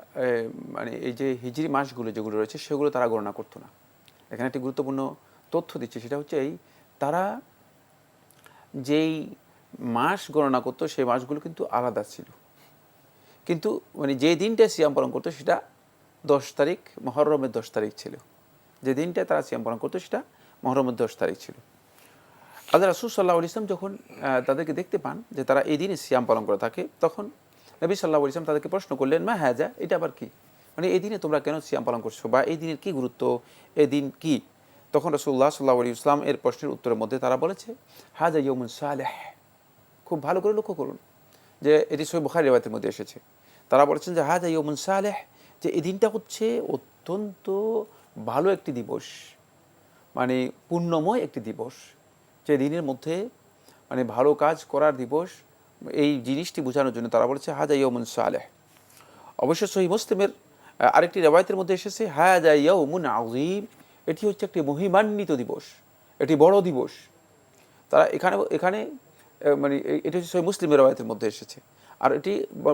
মানে এই যে হিজরি মাসগুলো যেগুলো রয়েছে সেগুলো তারা গণনা করতো না। এখানে একটি গুরুত্বপূর্ণ তথ্য দিচ্ছে, সেটা হচ্ছে এই, তারা যেই মাস গণনা করতো সেই মাসগুলো কিন্তু আলাদা ছিল, কিন্তু মানে যে দিনটা সিয়াম পালন করতো সেটা 10 তারিখ, মুহররমের 10 তারিখ ছিল। যে দিনটা তারা সিয়াম পালন করতো সেটা মুহররমের 10 তারিখ ছিল। আল্লাহ রাসূল সাল্লাল্লাহু আলাইহি ওয়াসাল্লাম যখন তাদেরকে দেখতে পান যে তারা এই দিনে সিয়াম পালন করে থাকে, তখন নবী সাল্লাল্লাহু আলাইহি ওয়াসাল্লাম তাদেরকে প্রশ্ন করলেন, মা হাজা, এটা আবার কি? মানে এই দিনে তোমরা কেন সিয়াম পালন করছো, বা এই দিনের কি গুরুত্ব, এই দিন কি? তখন রাসূলুল্লাহ সাল্লাল্লাহু আলাইহি ওয়াসাল্লাম এর প্রশ্নের উত্তরের মধ্যে তারা বলেছে, হাজা ইয়াউমুন সালেহ। খুব ভালো করে লক্ষ্য করুন যে এটি সহিহ বুখারী riwayat-এর মধ্যে এসেছে। তারা বলেছেন যে হাজা ইয়াউমুন সালেহ, যে এই দিনটা হচ্ছে অত্যন্ত ভালো একটি দিবস, মানে পুণ্যময় একটি দিবস, যে দিনের মধ্যে মানে ভালো কাজ করার দিবস, এই জিনিসটি বোঝানোর জন্য তারা বলেছে হাজা ইয়াউমুন সালেহ। অবশ্য সহিহ মুসলিমের আরেকটি রেওয়ায়তের মধ্যে এসেছে হাজা ইয়াউমুন আযীম, এটি হচ্ছে একটি মহিমান্বিত দিবস, এটি বড় দিবস। তারা এখানে মানে এটি হচ্ছে সহিহ মুসলিমের রেওয়ায়তের মধ্যে এসেছে, আর এটি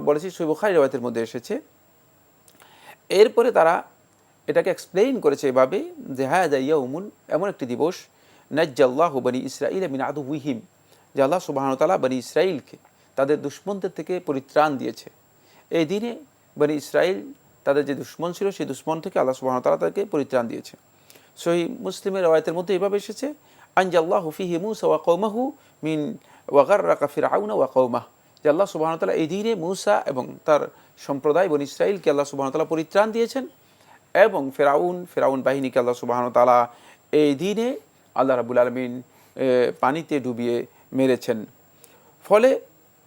বলেছি সহিহ বুখারী রেওয়ায়তের মধ্যে এসেছে। এরপরে তারা এটাকে এক্সপ্লেইন করেছে এভাবে যে হাজা ইয়াউমুন, এমন একটি দিবস, নাজ্জাল্লাহু বনি ইসরাঈল মিন আদুওয়িহিম, যে আল্লাহ সুবহানাহু ওয়া তাআলা বনি ইসরাঈলকে তাদের দুশমনদের থেকে পরিত্রাণ দিয়েছে। এই দিনে বনি ইসরাঈল তাদের যে দুশমন ছিল সেই দুশমন থেকে আল্লাহ সুবহানাহু ওয়া তাআলা তাদেরকে পরিত্রাণ দিয়েছে। সহিহ মুসলিমের রওয়ায়াতের মধ্যে এভাবে এসেছে আনজাল্লাহু ফীহি মূসা ওয়া কওমাহু মিন ওয়া গাররাকা ফিরআউনা ওয়া কওমাহু, যে আল্লাহ সুবহানাহু ওয়া তাআলা এই দিনে মূসা এবং তার সম্প্রদায় বনি ইসরাঈলকে আল্লাহ সুবহানাহু ওয়া তাআলা পরিত্রাণ দিয়েছেন, এবং ফেরাউন বাহিনীকে আল্লাহ সুবহানাহু ওয়া তাআলা এই দিনে আল্লাহ রাব্বুল আলামিন পানিতে ডুবিয়ে মেরেছেন। ফলে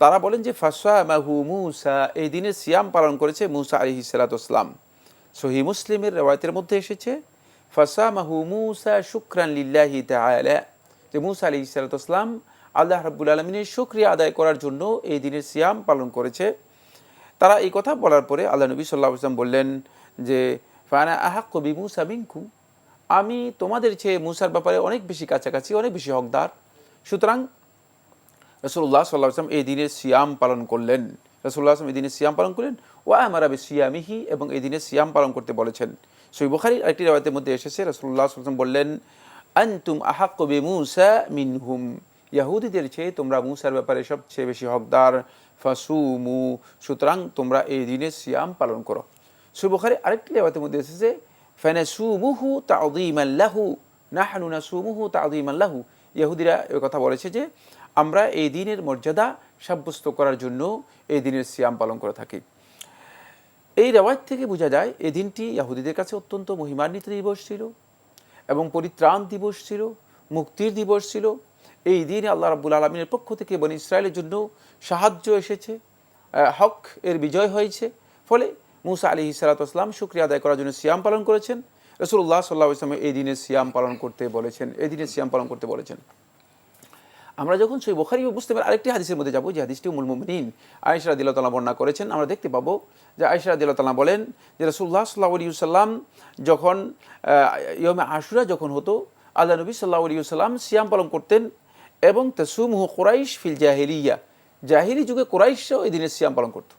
তারা বলেন যে ফাসামাহু মূসা, এই দিনে সিয়াম পালন করেছে মূসা আলাইহিস সালাতু ওয়াস সালাম। সহিহ মুসলিমের রওয়ায়াতের মধ্যে এসেছে ফাসামাহু মূসা শুকরান লিল্লাহি তাআলা, যে মূসা আলাইহিস সালাতু ওয়াস সালাম আল্লাহ রাব্বুল আলামিনের শুকরিয়া আদায় করার জন্য এই দিনের সিয়াম পালন করেছে। তারা এই কথা বলার পরে আল্লাহ নবী সাল্লাল্লাহু আলাইহি ওয়াসাল্লাম বললেন যে ফানা আহাক্কু বিমূসা মিনকুম, আমি তোমাদের চেয়ে মূসার ব্যাপারে অনেক বেশি কাছাকাছি, অনেক বেশি হকদার। সুতরাং রাসূলুল্লাহ সাল্লাল্লাহু আলাইহি ওয়াসাল্লাম এই দিনে সিয়াম পালন করলেন। রাসূলুল্লাহ সাল্লাল্লাহু আলাইহি ওয়াসাল্লাম এই দিনে সিয়াম পালন করলেন, ওয়া আমারা বিসিয়ামিহি, এবং এই দিনে সিয়াম পালন করতে বলেছেন। সহিহ বুখারীর আরেকটি রওয়ায়াতের মধ্যে এসেছে রাসূলুল্লাহ সাল্লাল্লাহু আলাইহি ওয়াসাল্লাম বললেন আনতুম আহাক্কু বিমূসা মিনহুম, ইহুদীদের চেয়ে তোমরা মূসার ব্যাপারে সবচেয়ে বেশি হকদার। ফাসুমু, সুতরাং তোমরা এই দিনে সিয়াম পালন করো। সহিহ বুখারীর আরেকটি রওয়ায়াতের মধ্যে এসেছে ফানাসুমুহু তা'যীমান লাহু নাহনু নাসুমুহু তা'যীমান লাহু, ইহুদিরা এই কথা বলেছে যে আমরা এই দিনের মর্যাদা সাব্যস্ত করার জন্য এই দিনের সিয়াম পালন করে থাকি। এই রেওয়ায়াত থেকে বোঝা যায় এই দিনটি ইহুদিদের কাছে অত্যন্ত মহিমান্বিত দিবস ছিল এবং পরিত্রাণ দিবস ছিল, মুক্তির দিবস ছিল। এই দিনে আল্লাহ রাব্বুল আলামিনের পক্ষ থেকে বনি ইসরায়েলের জন্য সাহায্য এসেছে, হক এর বিজয় হয়েছে। ফলে মূসা আলাইহিস সালাতু ওয়াস সালাম শুকরিয়া আদায় করার জন্য সিয়াম পালন করেছেন। রাসূলুল্লাহ সাল্লাল্লাহু আলাইহি ওয়াসাল্লাম এই দিনে সিয়াম পালন করতে বলেছেন, এই দিনে সিয়াম পালন করতে বলেছেন। আমরা যখন সহিহ বুখারী ও মুসলিমের আরেকটি হাদিসের মধ্যে যাব, যে হাদিসটি উম্মুল মুমিনিন আয়েশা রাদিয়াল্লাহু তাআলা বর্ণনা করেছেন, আমরা দেখতে পাবো যে আয়েশা রাদিয়াল্লাহু তাআলা বলেন যে রাসূলুল্লাহ সাল্লাল্লাহু আলাইহি ওয়াসাল্লাম যখন ইয়াউমে আশুরা যখন হতো, আল্লাহ নবী সাল্লাল্লাহু আলাইহি ওয়াসাল্লাম সিয়াম পালন করতেন, এবং তাসুমহু কুরাইশ ফিল জাহিলিয়া, জাহিলি যুগে কুরাইশও এই দিনের সিয়াম পালন করত,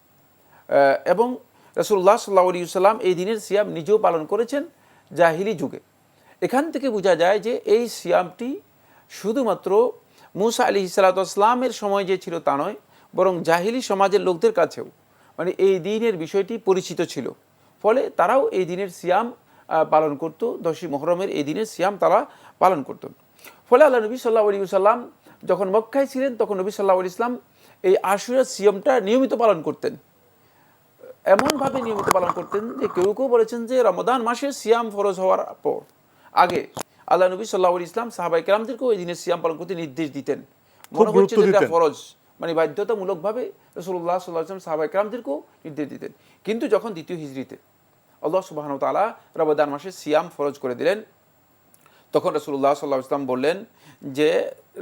এবং রাসূলুল্লাহ সাল্লাল্লাহু আলাইহি ওয়াসাল্লাম এই দিনের সিয়াম নিজেও পালন করেছেন জাহিলি যুগে। এখান থেকে বোঝা যায় যে এই সিয়ামটি শুধুমাত্র মূসা আলাইহিস সালাতু ওয়াস সালামের সময় যে ছিল তা নয়, বরং জাহিলি সমাজের লোকদের কাছেও মানে এই দিনের বিষয়টি পরিচিত ছিল। ফলে তারাও এই দিনের সিয়াম পালন করত, 10ই মুহররমের এই দিনের সিয়াম তারা পালন করত। ফলে আল্লাহ নবী সাল্লাল্লাহু আলাইহি ওয়াসাল্লাম যখন মক্কায় ছিলেন তখন নবী সাল্লাল্লাহু আলাইহি ওয়াসাল্লাম এই আশুরা সিয়ামটা নিয়মিত পালন করতেন, এমনভাবে নিয়মিত পালন করতেন যে কেউ কেউ বলেছেন যে রমাদান মাসে সিয়াম ফরজ হওয়ার পর আগে আল্লাহ নবী সাল্লাল্লাহু আলাইহি ওয়াসাল্লাম সাহাবায়ে কেরামদেরকেও এই দিনের সিয়াম পালন করতে নির্দেশ দিতেন। মনে হচ্ছে যে এটা ফরজ, মানে বাধ্যতামূলকভাবে রাসূলুল্লাহ সাল্লাল্লাহু আলাইহি ওয়াসাল্লাম সাহাবায়ে কেরামদেরকেও নির্দেশ দিতেন। কিন্তু যখন দ্বিতীয় হিজরিতে আল্লাহ সুবহানাহু ওয়া তাআলা রমাদান মাসে সিয়াম ফরজ করে দিলেন, তখন রাসূলুল্লাহ সাল্লাল্লাহু আলাইহি ওয়াসাল্লাম বললেন যে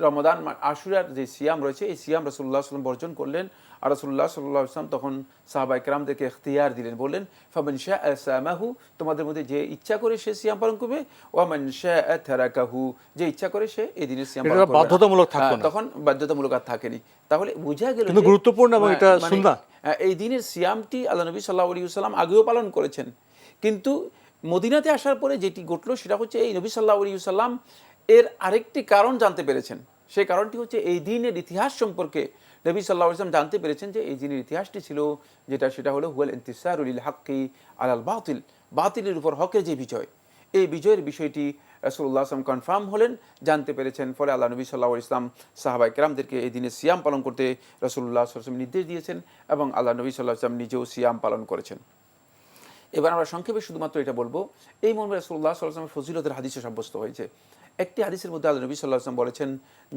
রমাদান আশুরার যে সিয়াম রয়েছে এই সিয়াম রাসূলুল্লাহ সাল্লাল্লাহু আলাইহি ওয়াসাল্লাম বর্জন করলেন। আর রাসূলুল্লাহ সাল্লাল্লাহু আলাইহি ওয়াসাল্লাম তখন সাহাবায়ে কেরামদেরকে ইখতিয়ার দিলেন, বললেন ফামান শাআ সামাহু, তোমাদের মধ্যে যে ইচ্ছা করে সে সিয়াম পালন করবে, ওয়া মান শাআ তারাকাহু, যে ইচ্ছা করে সে এই দিনের সিয়াম পালন করবে। বাধ্যতামূলক থাকতো না, তখন বাধ্যতামূলক আর থাকেনি। তাহলে বোঝা গেল কিন্তু গুরুত্বপূর্ণ এবং এটা সুন্নাহ। এই দিনের সিয়ামটি আল্লাহ নবী সাল্লাল্লাহু আলাইহি ওয়াসাল্লাম আগেও পালন করেছেন, কিন্তু মদিনাতে আসার পরে যেটি ঘটলো সেটা হচ্ছে এই নবী সাল্লাল্লাহু আলাইহি ওয়াসাল্লাম এর আরেকটি কারণ জানতে পেরেছেন। সেই কারণটি হচ্ছে এই দিনের ইতিহাস সম্পর্কে নবী সাল্লাল্লাহু আলাইহি ওয়াসাল্লাম জানতে পেরেছেন যে এই দিনের ইতিহাসটি ছিল সেটা হলো হুয়াল ইনতিসারু লিল হাক্কি আলাল বাতিল, বাতিলের উপর হকের যে বিজয়, এই বিজয়ের বিষয়টি রাসূলুল্লাহ সাল্লাল্লাহু আলাইহি ওয়াসাল্লাম কনফার্ম হলেন, জানতে পেরেছেন। ফলে আল্লাহ নবী সাল্লাল্লাহু আলাইহি ওয়াসাল্লাম সাহাবায়ে কেরামদেরকে এই দিনে সিয়াম পালন করতে রাসূলুল্লাহ সাল্লাল্লাহু আলাইহি ওয়াসাল্লাম নির্দেশ দিয়েছেন, এবং আল্লাহ নবী সাল্লাল্লাহু আলাইহি ওয়াসাল্লাম নিজেও সিয়াম পালন করেছেন। এবার আমরা সংক্ষেপে শুধুমাত্র এটা বলবো, এই মর্মে রাসূলুল্লাহ সাল্লাল্লাহু আলাইহি ওয়াসাল্লামের ফজিলতের হাদিসে সাব্যস্ত হয়েছে। একটি হাদিসের মধ্যে আল্লাহ নবী সাল্লাল্লাহু আলাইহি ওয়াসাল্লাম বলেছেন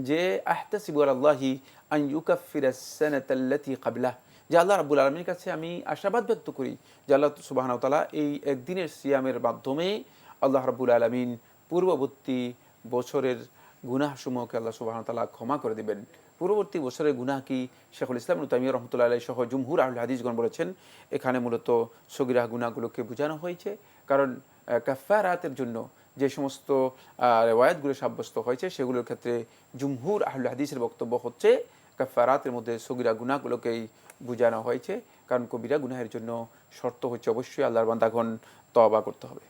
যে আহতাসিবু আলাল্লাহি আন ইউকাফিরাস সানাতাল্লাতী ক্বাবলাহ, যে আল্লাহ রাব্বুল আলামিনের কাছে আমি আশাবাদ ব্যক্ত করি যে আল্লাহ সুবহানাহু ওয়া তাআলা এই একদিনের সিয়ামের মাধ্যমে আল্লাহ রাব্বুল আলামিন পূর্ববর্তী বছরের গুনাহসমূহকে আল্লাহ সুবহানাহু ওয়া তাআলা ক্ষমা করে দিবেন। পূর্ববর্তী বছরের গুনাহ কি শেখুল ইসলাম ইবনে তাইমিয়া রাহমাতুল্লাহি আলাইহি সহ জমহুর আহলে হাদিসগণ বলেছেন এখানে মূলত সগীরা গুনাহগুলোকে বোঝানো হয়েছে। কারণ কাফারাতের জন্য যে সমস্ত রিওয়ায়াতগুলো সাব্যস্ত হয়েছে সেগুলোর ক্ষেত্রে জমহুর আহলে হাদিসের বক্তব্য হচ্ছে কাফারাতের মধ্যে সগীরা গুনাহগুলোকেই বোঝানো হয়েছে। কারণ কবিরা গুনাহের জন্য শর্ত হচ্ছে অবশ্যই আল্লাহর বান্দাগণ তওবা করতে হবে।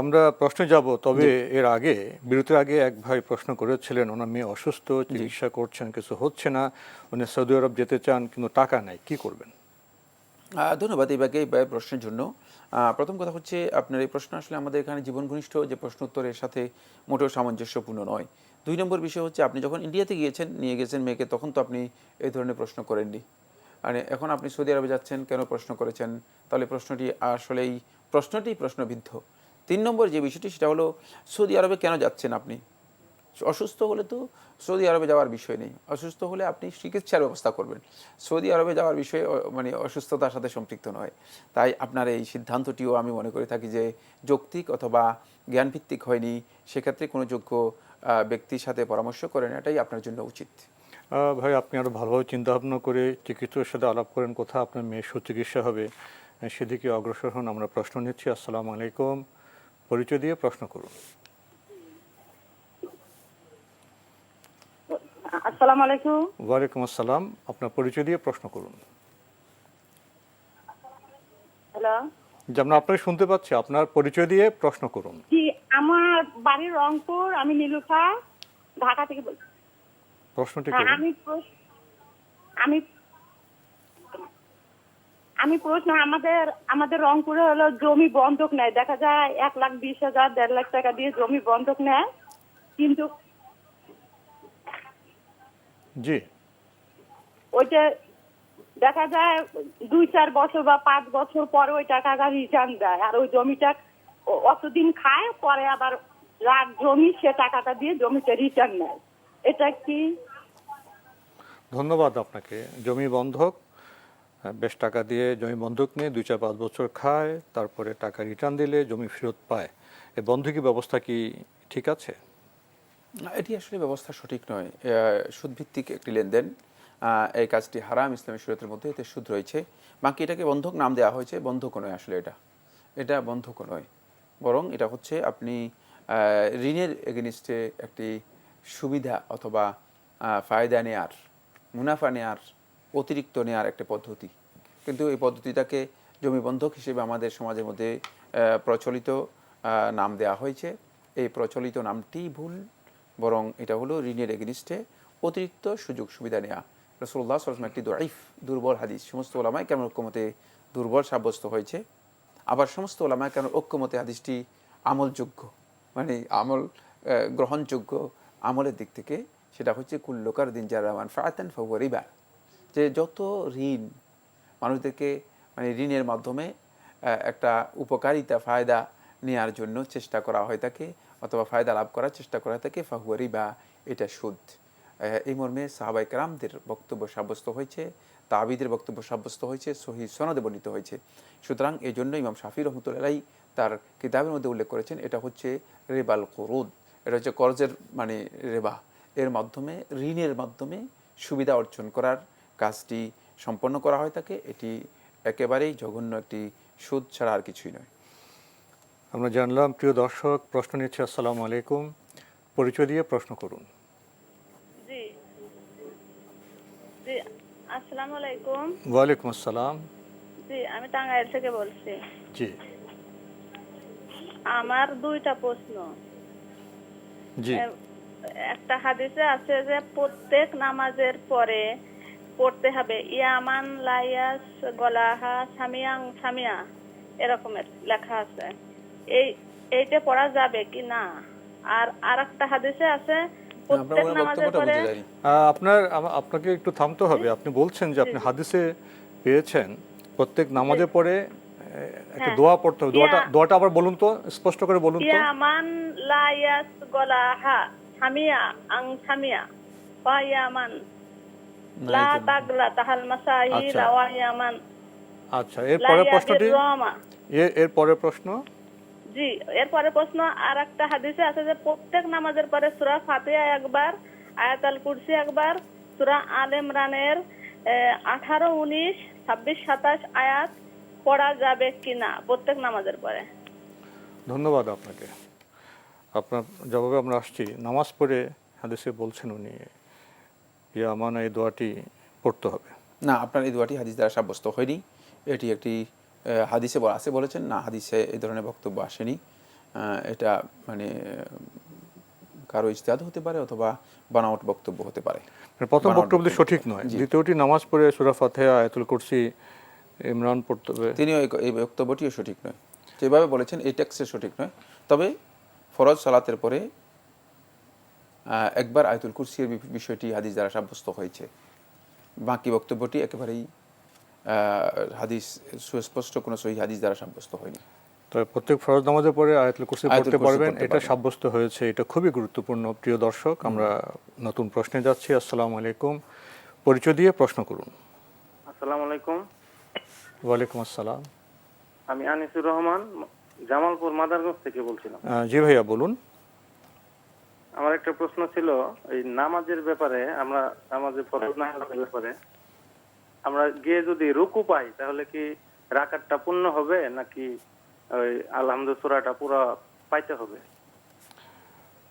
আমরা প্রশ্নে যাব, তবে এর আগে বিরতির আগে এক ভাই প্রশ্ন করেছিলেন ওনার মেয়ে অসুস্থ, চিকিৎসা করছেন, কিছু হচ্ছে না, উনি সৌদি আরব যেতে চান কিন্তু টাকা নাই, কি করবেন? ধন্যবাদ এই প্রশ্নের জন্য। প্রথম কথা হচ্ছে আপনার এই প্রশ্ন আসলে আমাদের এখানে জীবন ঘনিষ্ঠ যে প্রশ্ন উত্তরের সাথে মোটেও সামঞ্জস্যপূর্ণ নয়। 2 নম্বর বিষয় হচ্ছে আপনি যখন ইন্ডিয়াতে গিয়েছেন, নিয়ে গেছেন মেয়েকে, তখন তো আপনি এই ধরনের প্রশ্ন করেননি। মানে এখন আপনি সৌদি আরবে যাচ্ছেন, কেন প্রশ্ন করেছেন? তাহলে প্রশ্নটি আসলেই প্রশ্নবিদ্ধ। 3 নম্বর যে বিষয়টি সেটা হলো সৌদি আরবে কেন যাচ্ছেন আপনি? অসুস্থ হলে তো সৌদি আরবে যাওয়ার বিষয় নেই, অসুস্থ হলে আপনি চিকিৎসার ব্যবস্থা করবেন। সৌদি আরবে যাওয়ার বিষয়ে মানে অসুস্থতার সাথে সম্পৃক্ত নয়। তাই আপনার এই সিদ্ধান্তটিও আমি মনে করে থাকি যে যৌক্তিক অথবা জ্ঞানভিত্তিক হয়নি। সেক্ষেত্রে কোনো যোগ্য ব্যক্তির সাথে পরামর্শ করেন, এটাই আপনার জন্য উচিত। ভাই, আপনি আরও ভালোভাবে চিন্তাভাবনা করে চিকিৎসকের সাথে আলাপ করেন, কোথাও আপনার মেয়ের সুচিকিৎসা হবে, সেদিকে অগ্রসর হন। আমরা প্রশ্ন নিচ্ছি। আসসালামু আলাইকুম, পরিচয় দিয়ে প্রশ্ন করুন। আসসালামু আলাইকুম। ওয়ালাইকুম আসসালাম, আপনার পরিচয় দিয়ে প্রশ্ন করুন। হ্যালো, যেমন আপনাকে শুনতে পাচ্ছি, আপনার পরিচয় দিয়ে প্রশ্ন করুন। জি, আমার বাড়ি রংপুর, আমি নীলুফা ঢাকা থেকে বলছি। প্রশ্নটি করুন। আমি প্রশ্ন, আমাদের রংপুরে হলো জমি বন্ধক নেয়, দেখা যায় 1,20,000 1.5 লাখ টাকা দিয়ে জমি বন্ধক নেয়, কিন্তু জি, ওইটা দেখা যায় 2-4 বছর বা 5 বছর পরে ওই টাকাটা রিটার্ন দেয়, আর ওই জমিটা অতদিন খায়, পরে আবার রাত জমি সে টাকাটা দিয়ে জমিটা রিটার্ন নেয়। এটা কি? ধন্যবাদ আপনাকে। জমি বন্ধক, বেশ টাকা দিয়ে জমি বন্ধক নিয়ে 2-4-5 বছর খায়, তারপরে টাকা রিটার্ন দিলে জমি ফেরত পায়। এই বন্ধকি ব্যবস্থা কি ঠিক আছে? এটি আসলে ব্যবস্থা সঠিক নয়। সুদভিত্তিক একটি লেনদেন, এই কাজটি হারাম ইসলামী শরীয়তের মধ্যে, এতে সুদ রয়েছে। বাকি এটাকে বন্ধক নাম দেওয়া হয়েছে, বন্ধকও নয় আসলে, এটা বন্ধকও নয়, বরং এটা হচ্ছে আপনি ঋণের এগেনিস্টে একটি সুবিধা অথবা ফায়দা নেয়ার, মুনাফা নেয়ার, অতিরিক্ত নেয়ার একটা পদ্ধতি। কিন্তু এই পদ্ধতিটাকে জমি বন্ধক হিসেবে আমাদের সমাজের মধ্যে প্রচলিত নাম দেওয়া হয়েছে। এই প্রচলিত নামটি ভুল, বরং এটা হলো ঋণের এগেনিস্টে অতিরিক্ত সুযোগ সুবিধা নেওয়া। রাসূলুল্লাহ সাল্লাল্লাহু আলাইহি ওয়াসাল্লাম একটি দঈফ, দুর্বল হাদিস, সমস্ত ওলামায়ে কেরামের ঐক্যমতে দুর্বল সাব্যস্ত হয়েছে। আবার সমস্ত ওলামায়ে কেরামের ঐক্যমতে হাদিসটি আমলযোগ্য, মানে আমল গ্রহণযোগ্য আমলের দিক থেকে সেটা হচ্ছে কুল্লু কারদিন জারা মানফাআতান ফাহুয়া রিবা, যে যত ঋণ মানুষদেরকে মানে ঋণের মাধ্যমে একটা উপকারিতা ফায়দা নেওয়ার জন্য চেষ্টা করা হয় থাকে, অথবা ফায়দা লাভ করার চেষ্টা করা থাকে, ফাহুয়া রিবা, এটা সুদ। এই মর্মে সাহাবায়ে কেরামদের বক্তব্য সাব্যস্ত হয়েছে, তাবিদের বক্তব্য সাব্যস্ত হয়েছে, সহিহ সনদে বর্ণিত হয়েছে। সুতরাং এই জন্য ইমাম শাফি রহমতুল্লাহ আলাইহি তার কিতাবের মধ্যে উল্লেখ করেছেন এটা হচ্ছে রিবাল কুরুদ, এটা হচ্ছে কর্জের মানে রেবা, এর মাধ্যমে ঋণের মাধ্যমে সুবিধা অর্জন করার কাজটি সম্পন্ন করা হয় থাকে। এটি একেবারেই জঘন্য একটি সুদ ছাড়া আর কিছুই নয়। আমরা জানলাম। প্রিয় দর্শক, প্রশ্ন নিচ্ছে। আসসালামু আলাইকুম, পরিচয় দিয়ে প্রশ্ন করুন। জি জি, আসসালামু আলাইকুম। ওয়ালাইকুম আসসালাম। জি, আমি টাঙ্গাইল থেকে বলছি। জি আমার 2টা প্রশ্ন। জি, একটা হাদিসে আছে যে প্রত্যেক নামাজের পরে পড়তে হবে ইয়ামান লাইয়াস গলাহা সামিয়াং সামিয়া, এরকমের লেখা আছে। এইটা পড়া যাবে কি না? আর আরেকটা হাদিসে আছে প্রত্যেক নামাজের পরে আপনাকে একটু থামতে হবে। আপনি বলছেন যে আপনি হাদিসে পেয়েছেন প্রত্যেক নামাজের পরে একটা দোয়া পড়তে হবে। দোয়াটা আবার বলুন তো, স্পষ্ট করে বলুন তো। ইয়ামান লাইয়াস গলাহা সামিয়া আং সামিয়া ওয়া ইয়ামান লা তাগলা তাহাল মাসাহির ওয়া ইয়ামান। আচ্ছা, এর পরের প্রশ্নটি, এর পরের প্রশ্ন। জি, এরপরে প্রশ্ন আর একটা হাদিসে আছে যে প্রত্যেক নামাজের পরে সূরা ফাতিহা একবার, আয়াতুল কুরসি একবার, সূরা আল ইমরানের 18, 19, 26, 27 আয়াত পড়া যাবে কিনা প্রত্যেক নামাজের পরে? ধন্যবাদ আপনাকে। আপনার জবাবে আমরা আসছি। নামাজ পড়ে হাদিসে বলছেন উনি ইয়া আমানা এই দোয়াটি পড়তে হবে। না, আপনার এই দোয়াটি হাদিস দ্বারা সাব্যস্ত হয়নি। এটি একটি হাদিসে আছে বলেছেন, না হাদিসে এই ধরনের বক্তব্য আসেনি। এটা মানে কারো ইজতিহাদ হতে পারে অথবা বানাওয়াট বক্তব্য হতে পারে। প্রথম বক্তব্যটি সঠিক নয়, দ্বিতীয়টি নামাজ পড়ে সূরা ফাতিহা, আয়াতুল কুরসি, ইমরান পড়তে হবে, তিনিও এই বক্তব্যটিও সঠিক নয়। যেভাবে বলেছেন এই টেক্সটে সঠিক নয়। তবে ফরজ সালাতের পরে একবার আয়াতুল কুরসির বিষয়টি হাদিস দ্বারা সাব্যস্ত হয়েছে। বাকি বক্তব্যটি একেবারেই হাদিস সুস্পষ্ট কোনো সহিহ হাদিস দ্বারা সাব্যস্ত হয়নি। তবে প্রত্যেক ফরজ নামাজের পরে আয়াতুল কুরসি পড়তে পারবেন, এটা সাব্যস্ত হয়েছে। এটা খুবই গুরুত্বপূর্ণ। প্রিয় দর্শক, আমরা নতুন প্রশ্নে যাচ্ছি। আসসালামু আলাইকুম, পরিচয় দিয়ে প্রশ্ন করুন। আসসালামু আলাইকুম। ওয়ালাইকুম আসসালাম। আমি আনিসুর রহমান, জামালপুর মাদারগঞ্জ থেকে বলছিলাম। জি ভাইয়া বলুন। আমার একটা প্রশ্ন ছিল এই নামাজের ব্যাপারে। আমরা নামাজে ফরজ নামাজের ব্যাপারে আমরা গিয়ে যদি রুকু পাই তাহলে কি রাকাতটা পূর্ণ হবে নাকি ওই আলহামদুলিল্লাহ সূরাটা পুরো পাইতে হবে?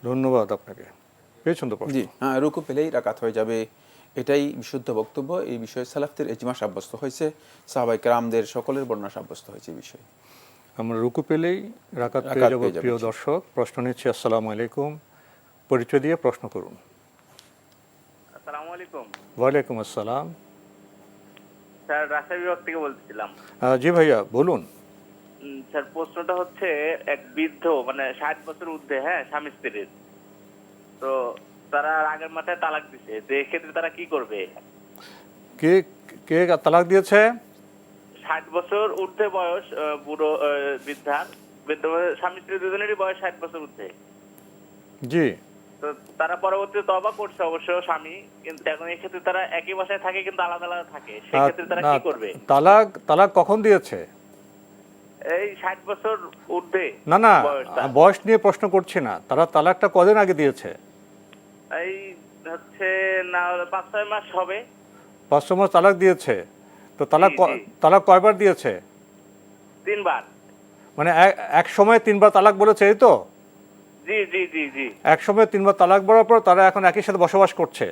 ধন্যবাদ আপনাকে। পেয়েছেন তো প্রশ্ন? জি, হ্যাঁ, রুকু পেলেই রাকাত হয়ে যাবে, এটাই বিশুদ্ধ বক্তব্য। এই বিষয়ে সালাফদের ইজমা সাব্যস্ত হয়েছে, সাহাবায়ে কেরামদের সকলের বর্ণনা সাব্যস্ত হয়েছে এই বিষয়ে। আমরা রুকু পেলেই রাকাত পেয়ে যাব। প্রিয় দর্শক, প্রশ্ন নিচ্ছি। আসসালামু আলাইকুম, পরিচয় দিয়ে প্রশ্ন করুন। আসসালামু আলাইকুম। ওয়ালাইকুম আসসালাম। স্যার, রাজশাহী বিভাগ থেকে বলছিলাম। জি ভাইয়া বলুন। স্যার, প্রশ্নটা হচ্ছে এক বৃদ্ধ মানে 60 বছর ঊর্ধ্বে, হ্যাঁ, স্বামী স্ত্রীর, তো তারা আগের মাথায় তালাক দিছে, তো এক্ষেত্রে তারা কি করবে? কে কে তালাক দিয়েছে? 60 বছর ঊর্ধ্বে বয়স, বুড়ো বৃদ্ধার, স্বামী স্ত্রী দুজনেরই বয়স 60 বছর ঊর্ধ্বে। জি। তো তারা পরবর্তীতে তওবা করছে অবশ্য স্বামী, কিন্তু এখন এই ক্ষেত্রে তারা একই বাসায় থাকে কিন্তু আলাদা আলাদা থাকে, সেক্ষেত্রে তারা কি করবে? তালাক কখন দিয়েছে? এই 60 বছর ঊর্ধ্বে। না না, বয়স নিয়ে প্রশ্ন করছি না। তারা তালাকটা কদিন আগে দিয়েছে? এই হচ্ছে না 5-6 মাস হবে। 5 মাস তালাক দিয়েছে। তো তালাক কয়বার দিয়েছে? 3 বার। মানে এক সময় 3 বার তালাক বলেছে, এই তো? জি জি জি জি। এক সময় 3 বার তালাক বলার পর তারা এখন একই সাথে বসবাস করছে?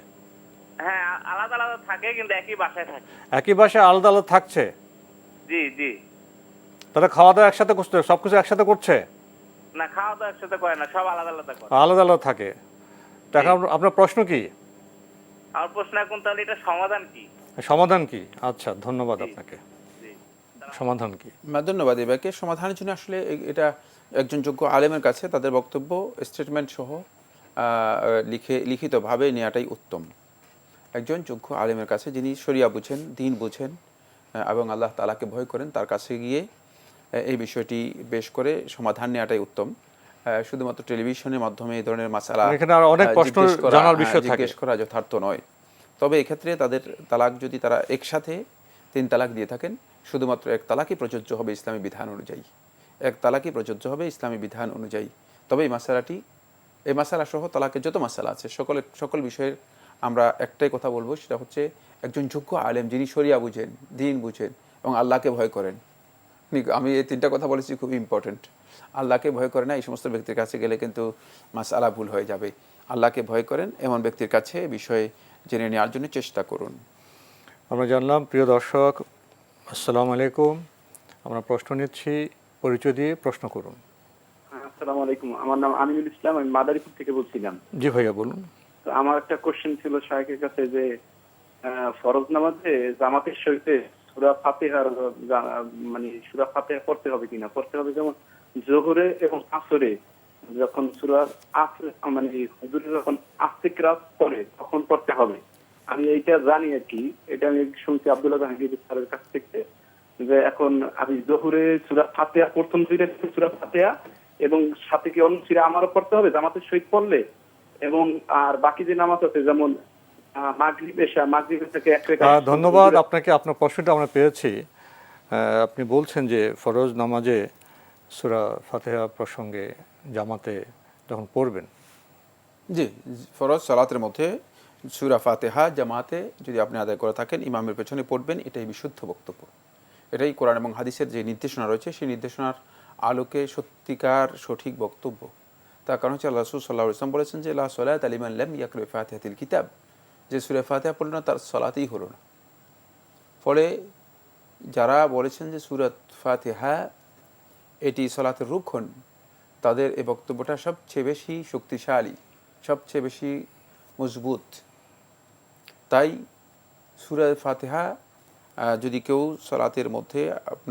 হ্যাঁ, আলাদা আলাদা থাকে কিন্তু একই বাসায় থাকে। একই বাসায় আলাদা আলাদা থাকছে? জি জি। তারা খাওয়া দাওয়া একসাথে করছে, সবকিছু একসাথে করছে? না, খাওয়া দাওয়া একসাথে করে না, সব আলাদা আলাদা করে। আলাদা আলাদা থাকে। তো এখন আপনার প্রশ্ন কি? আমার প্রশ্ন এখন তাহলে এটা সমাধান কি? সমাধান কি? আচ্ছা, ধন্যবাদ আপনাকে। সমাধান কি? ধন্যবাদ। এবারকে সমাধানের জন্য আসলে এটা একজন যোগ্য আলেমের কাছে তাদের বক্তব্য স্টেটমেন্ট সহ লিখিতভাবে নেওয়াটাই উত্তম। একজন যোগ্য আলেমের কাছে, যিনি শরিয়া বুঝেন, দ্বীন বুঝেন এবং আল্লাহ তাআলাকে ভয় করেন, তার কাছে গিয়ে এই বিষয়টি বেশ করে সমাধান নেওয়াটাই উত্তম। শুধুমাত্র টেলিভিশনের মাধ্যমে এই ধরনের মাসালা জিজ্ঞেস করা যথার্থ নয়। তবে এক্ষেত্রে তাদের তালাক যদি তারা একসাথে 3 তালাক দিয়ে থাকেন, শুধুমাত্র এক তালাকই প্রযোজ্য হবে ইসলামী বিধান অনুযায়ী। এক তালাকই প্রযোজ্য হবে ইসলামী বিধান অনুযায়ী। তবে এই মাসালা সহ তালাকের যত মাসালা আছে সকল বিষয়ের আমরা একটাই কথা বলবো, সেটা হচ্ছে একজন যোগ্য আলেম, যিনি শরিয়া বুঝেন, দ্বীন বুঝেন এবং আল্লাহকে ভয় করেন। আমি এই 3টা কথা বলেছি, খুব ইম্পর্টেন্ট। আল্লাহকে ভয় করে না, এই সমস্ত ব্যক্তির কাছে গেলে কিন্তু মাসালা ভুল হয়ে যাবে। আল্লাহকে ভয় করেন এমন ব্যক্তির কাছে বিষয়ে জেনে নেওয়ার জন্য চেষ্টা করুন। আমরা জানলাম। প্রিয় দর্শক, আসসালামু আলাইকুম। আমরা প্রশ্ন নিচ্ছি, পরিচয় দিয়ে প্রশ্ন করুন। আসসালামু আলাইকুম, আমার নাম আমিনুল ইসলাম, আমি মাদারীপুর থেকে বলছিলাম। জি ভাইয়া বলুন। তো আমার একটা কোশ্চেন ছিল শাইখের কাছে যে ফরজ নামাজে জামাতের সহিতে সূরা ফাতিহার মানে সূরা ফাতিহা পড়তে হবে কিনা? পড়তে হবে, যেমন যোহরে এবং আসরে যখন সূরা আসর মানে হুজুরে যখন আস্তে কিরাত পড়ে তখন পড়তে হবে। আমি এইটা জানি আর কি, এটা আমি শুনছি আব্দুল্লাহ জাহাঙ্গীর স্যারের কাছ থেকে, যে এখন আমি যোহরে সূরা ফাতিহা প্রথম দুইটা সূরা ফাতিহা এবং সাথে কি অন্য সূরা আমারও পড়তে হবে জামাতের সহিত পড়লে, এবং আর বাকি যে নামাজ আছে যেমন মাগরিব এশা, মাগরিব থেকে এক রাকাত। ধন্যবাদ আপনাকে, আপনার প্রশ্নটা আমরা পেয়েছি। আপনি বলছেন যে ফরজ নামাজে সূরা ফাতিহা প্রসঙ্গে জামাতে যখন পড়বেন? জি, ফরজ সালাতের মধ্যে সূরা ফাতিহা জামাতে যদি আপনি আদায় করে থাকেন, ইমামের পেছনে পড়বেন, এটাই বিশুদ্ধ বক্তব্য। এটাই কোরআন এবং হাদিসের যে নির্দেশনা রয়েছে সেই নির্দেশনার আলোকে সত্যিকার সঠিক বক্তব্য। তার কারণ হচ্ছে আল্লাহ রাসূল সাল্লাল্লাহু আলাইহি ওয়াসাল্লাম বলেছেন যে লা সালাতা লিমান লাম ইয়াকরা বিফাতিহাতিল কিতাব, যে সূরা ফাতিহা পড়ল না তার সালাতই হলো না। ফলে যারা বলেছেন যে সূরা ফাতিহা এটি সালাতের রুকন, তাদের এই বক্তব্যটা সবচেয়ে বেশি শক্তিশালী, সবচেয়ে বেশি মজবুত। তাই সূরা ফাতিহা যদি কেউ সালাতের মধ্যে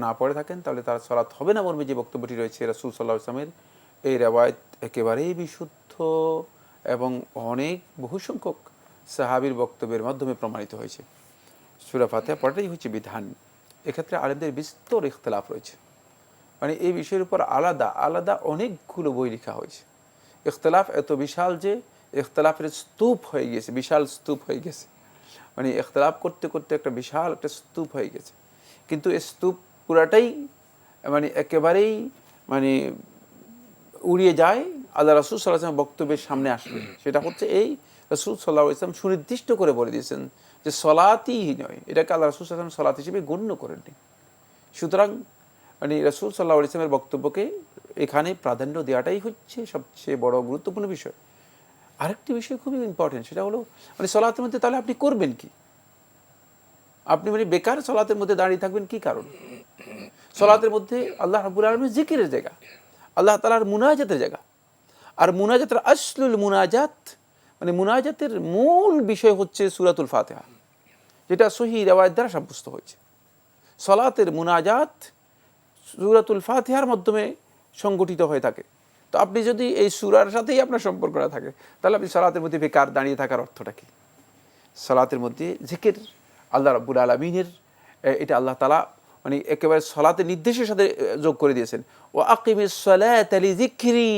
না পড়ে থাকেন তাহলে তার সালাত হবে না মর্মে যে বক্তব্যটি রয়েছে রাসূল সাল্লাল্লাহু আলাইহি ওয়াসাল্লামের, এই রেওয়ায়েত একেবারেই বিশুদ্ধ এবং বহু সংখ্যক সাহাবীর বক্তব্যের মাধ্যমে প্রমাণিত হয়েছে। সূরা ফাতিহা পড়াটাই হচ্ছে বিধান। এক্ষেত্রে আলেমদের বিস্তর ইখতিলাফ রয়েছে, মানে এই বিষয়ের উপর আলাদা আলাদা অনেকগুলো বই লেখা হয়েছে। ইখতিলাফ এত বিশাল যে ইখতিলাফের স্তূপ হয়ে গেছে, বিশাল স্তূপ হয়ে গেছে, মানে ইখতিলাফ করতে করতে একটা বিশাল একটা স্তূপ হয়ে গেছে। কিন্তু এই স্তূপ পুরাটাই মানে একেবারেই মানে উড়িয়ে যায় আল্লাহ রাসূল সাল্লাল্লাহু আলাইহি ওয়াসাল্লাম বক্তব্যের সামনে আসবে। সেটা হচ্ছে এই রাসূল সাল্লাল্লাহু আলাইহি ওয়াসাল্লাম সুনির্দিষ্ট করে বলে দিয়েছেন যে সলাতই নয়, এটাকে আল্লাহ রাসূল সাল্লাল্লাহু আলাইহি ওয়াসাল্লাম সলাত হিসেবে গণ্য করেননি। সুতরাং মানে রাসূল সাল্লাল্লাহু আলাইহি ওয়াসাল্লামের বক্তব্যকে এখানে প্রাধান্য দেওয়াটাই হচ্ছে সবচেয়ে বড় গুরুত্বপূর্ণ বিষয়। আরেকটি বিষয় খুবই ইম্পর্টেন্ট, সেটা হলো মানে সলাতের মধ্যে তাহলে আপনি করবেন কি? আপনি মানে বেকার সলাতের মধ্যে দাঁড়িয়ে থাকবেন কি কারণ? সলাতের মধ্যে আল্লাহ রাব্বুল আলামিনের জিকিরের জায়গা, আল্লাহ তাআলার মুনাজাতের জায়গা। আর মুনাজাতের আসলুল মুনাজাত মানে মুনাজাতের মূল বিষয় হচ্ছে সূরাতুল ফাতিহা, যেটা সহিহ রিওয়ায়াত দ্বারা সাব্যস্ত হয়েছে। সলাতের মুনাজাত সূরাতুল ফাতিহার মাধ্যমে সংগঠিত হয়ে থাকে। তো আপনি যদি এই সূরার সাথেই আপনার সম্পর্ক না থাকে তাহলে আপনি সালাতের মধ্যে বেকার দাঁড়িয়ে থাকার অর্থটা কি? সালাতের মধ্যে জিকির আল্লাহ রাব্বুল আলামিনের, এটা আল্লাহ তাআলা মানে একেবারে সালাতের নির্দেশের সাথে যোগ করে দিয়েছেন। ওয়া আকিমিস সালাতা লিযিকরি,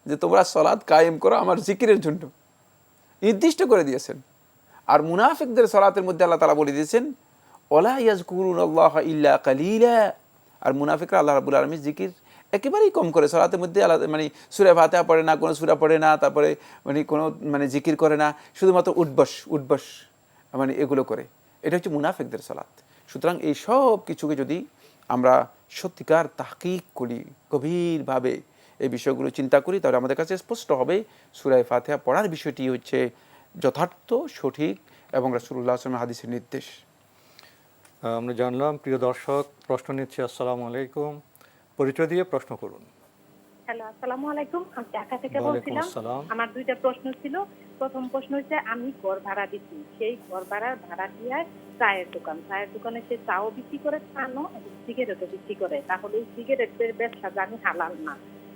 যে তোমরা সালাত কায়েম করো আমার জিকিরের জন্য, নির্দিষ্ট করে দিয়েছেন। আর মুনাফিকদের সালাতের মধ্যে আল্লাহ তাআলা বলে দিয়েছেন ওয়ালা ইয়াযকুরুনাল্লাহা ইল্লা কালিলা, আর মুনাফিকরা আল্লাহ রাব্বুল আলামিনের জিকির একেবারেই কম করে। সালাতের মধ্যে আল্লাহ মানে সূরা ফাতিহা পড়ে না, কোনো সূরা পড়ে না, তারপরে মানে কোনো মানে জিকির করে না, শুধুমাত্র উঠবস মানে এগুলো করে। এটা হচ্ছে মুনাফিকদের সালাত। সুতরাং এই সব কিছুকে যদি আমরা সত্যিকার তাহকিক করি, গভীরভাবে এই বিষয়গুলো চিন্তা করি, তাহলে আমাদের কাছে স্পষ্ট হবে সূরা ফাতিহা পড়ার বিষয়টি হচ্ছে যথার্থ, সঠিক এবং রাসূলুল্লাহ সাল্লাল্লাহু আলাইহি ওয়াসাল্লামের হাদিসের নির্দেশ। আমরা জানলাম। প্রিয় দর্শক, প্রশ্ন নিচ্ছি। আসসালামু আলাইকুম, পরিচয় দিয়ে প্রশ্ন করুন। হ্যালো, আসসালামু আলাইকুম। আমি ঢাকা থেকে ওয়ালাইকুম বলছিলাম। আসসালাম। আমার দুইটা প্রশ্ন ছিল। প্রথম প্রশ্ন হচ্ছে, আমি ঘর ভাড়া দিচ্ছি, সেই ঘর ভাড়ার ভাড়াটিয়ায় চায়ের দোকানে সে চাও বিক্রি করে, পানও এবং সিগারেটও বিক্রি করে। তাহলে এই সিগারেটের ব্যবসা জানি হালাল না।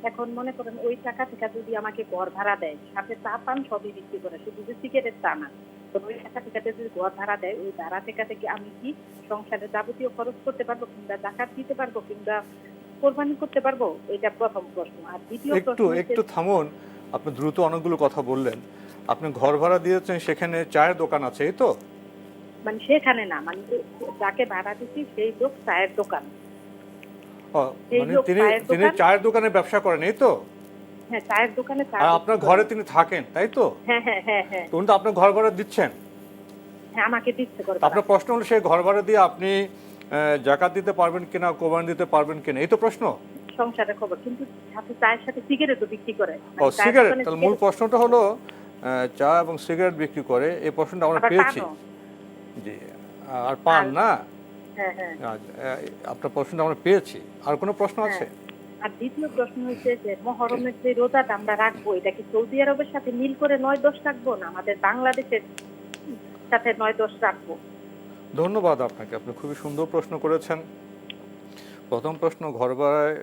এখন মনে করেন ওই টাকা থেকে যদি আমাকে ঘর ভাড়া দেয়, সাথে চা পান সবই বিক্রি করে, শুধু যে সিগারেট তা না, তো ওই টাকা থেকে যদি ঘর ভাড়া দেয়, ওই ভাড়া থেকে আমি কি সংসারে যাবতীয় খরচ করতে পারবো, কিংবা যাকাত দিতে পারবো, কিংবা কোরবানি করতে পারবো? এটা প্রথম প্রশ্ন। আর দ্বিতীয় প্রশ্ন, একটু থামুন, আপনি দ্রুত অনেকগুলো কথা বললেন। আপনি ঘর ভাড়া দিয়েছেন, সেখানে চায়ের দোকান আছে, এই তো? মানে সেখানে না, মানে যাকে ভাড়া দিচ্ছি সেই লোক চায়ের দোকান, মানে তিনি চায়ের দোকানে ব্যবসা করেন, এই তো? হ্যাঁ, চায়ের দোকানে। আর আপনার ঘরে তিনি থাকেন, তাই তো? হ্যাঁ হ্যাঁ হ্যাঁ হ্যাঁ। তো আপনি ঘর ভাড়া দিচ্ছেন? হ্যাঁ, আমাকে দিচ্ছে ঘর। আপনার প্রশ্ন হলো সেই ঘর ভাড়া দিয়ে আপনি যাকাত দিতে পারবেন কিনা, কোরবানি দিতে পারবেন কিনা, এই তো প্রশ্ন? সংসারের খবর, কিন্তু সাথে চায়ের সাথে সিগারেটও বিক্রি করে। ও, সিগারেট। তাহলে মূল প্রশ্নটা হলো চা এবং সিগারেট বিক্রি করে, এই প্রশ্নটা আমরা পেয়েছি। জি, আর পান না? হ্যাঁ হ্যাঁ, আপনার প্রশ্নটা আমরা পেয়েছি। আর কোনো প্রশ্ন আছে? আর দ্বিতীয় প্রশ্ন হচ্ছে যে মুহররমের যে রোজাটা আমরা রাখবো, এটা কি সৌদি আরবের সাথে মিল করে 9-10 রাখবো, না আমাদের বাংলাদেশের সাথে 9-10 রাখবো? ধন্যবাদ আপনাকে, আপনি খুবই সুন্দর প্রশ্ন করেছেন। প্রথম প্রশ্ন, ঘর ভাড়ায়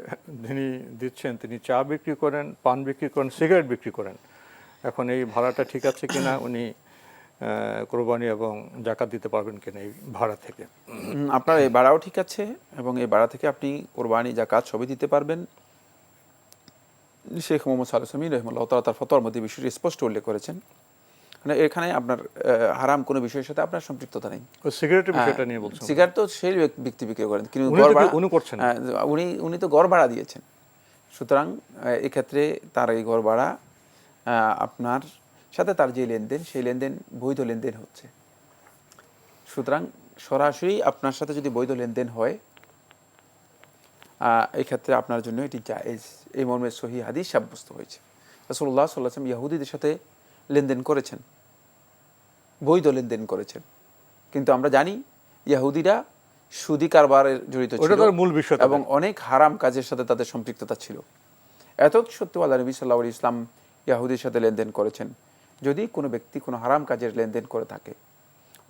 যিনি দিচ্ছেন তিনি চা বিক্রি করেন, পান বিক্রি করেন, সিগারেট বিক্রি করেন। এখন এই ভাড়াটা ঠিক আছে কিনা, উনি কোরবানি এবং যাকাত দিতে পারবেন কিনা এই ভাড়া থেকে? আপনার এই ভাড়াও ঠিক আছে এবং এই ভাড়া থেকে আপনি কোরবানি যাকাত সবই দিতে পারবেন। শেখ মোহাম্মদ সালেহ সামি রহমাল্লাহ তাআলা তার ফতোয়ার মধ্যে বিষয়টি স্পষ্ট উল্লেখ করেছেন। মানে এখানে আপনার হারাম কোনো বিষয়ের সাথে আপনার সম্পৃক্ততা নেই। ওই সিগারেটের বিষয়টা নিয়ে বলছেন। সিগারেট তো সেই ব্যক্তি বিক্রি করেন, কিন্তু উনি করছেন, উনি তো ঘর ভাড়া দিয়েছেন, সুতরাং এক্ষেত্রে তার এই ঘর ভাড়া আপনার সাথে তার যে লেনদেন, সেই লেনদেন বৈধ লেনদেন হচ্ছে। সুতরাং সরাসরি আপনার সাথে যদি বৈধ লেনদেন হয়, এই ক্ষেত্রে আপনার জন্য এটি জায়েজ, এই মর্মে সহিহ হাদিস সাব্যস্ত হয়েছে। রাসূলুল্লাহ সাল্লাল্লাহু আলাইহি ওয়াসাল্লাম ইহুদিদের সাথে লেনদেন করেছেন, বৈধ লেনদেন করেছেন, কিন্তু আমরা জানি ইহুদিরা সুদি কারবারে জড়িত ছিল, মূল বিষয়, এবং অনেক হারাম কাজের সাথে তাদের সম্পৃক্ততা ছিল। এত সত্ত্বেও আল্লাহ নবী সাল্লাল্লাহু আলাইহি ওয়াসাল্লাম ইহুদির সাথে লেনদেন করেছেন। যদি কোনো ব্যক্তি কোনো হারাম কাজের লেনদেন করে থাকে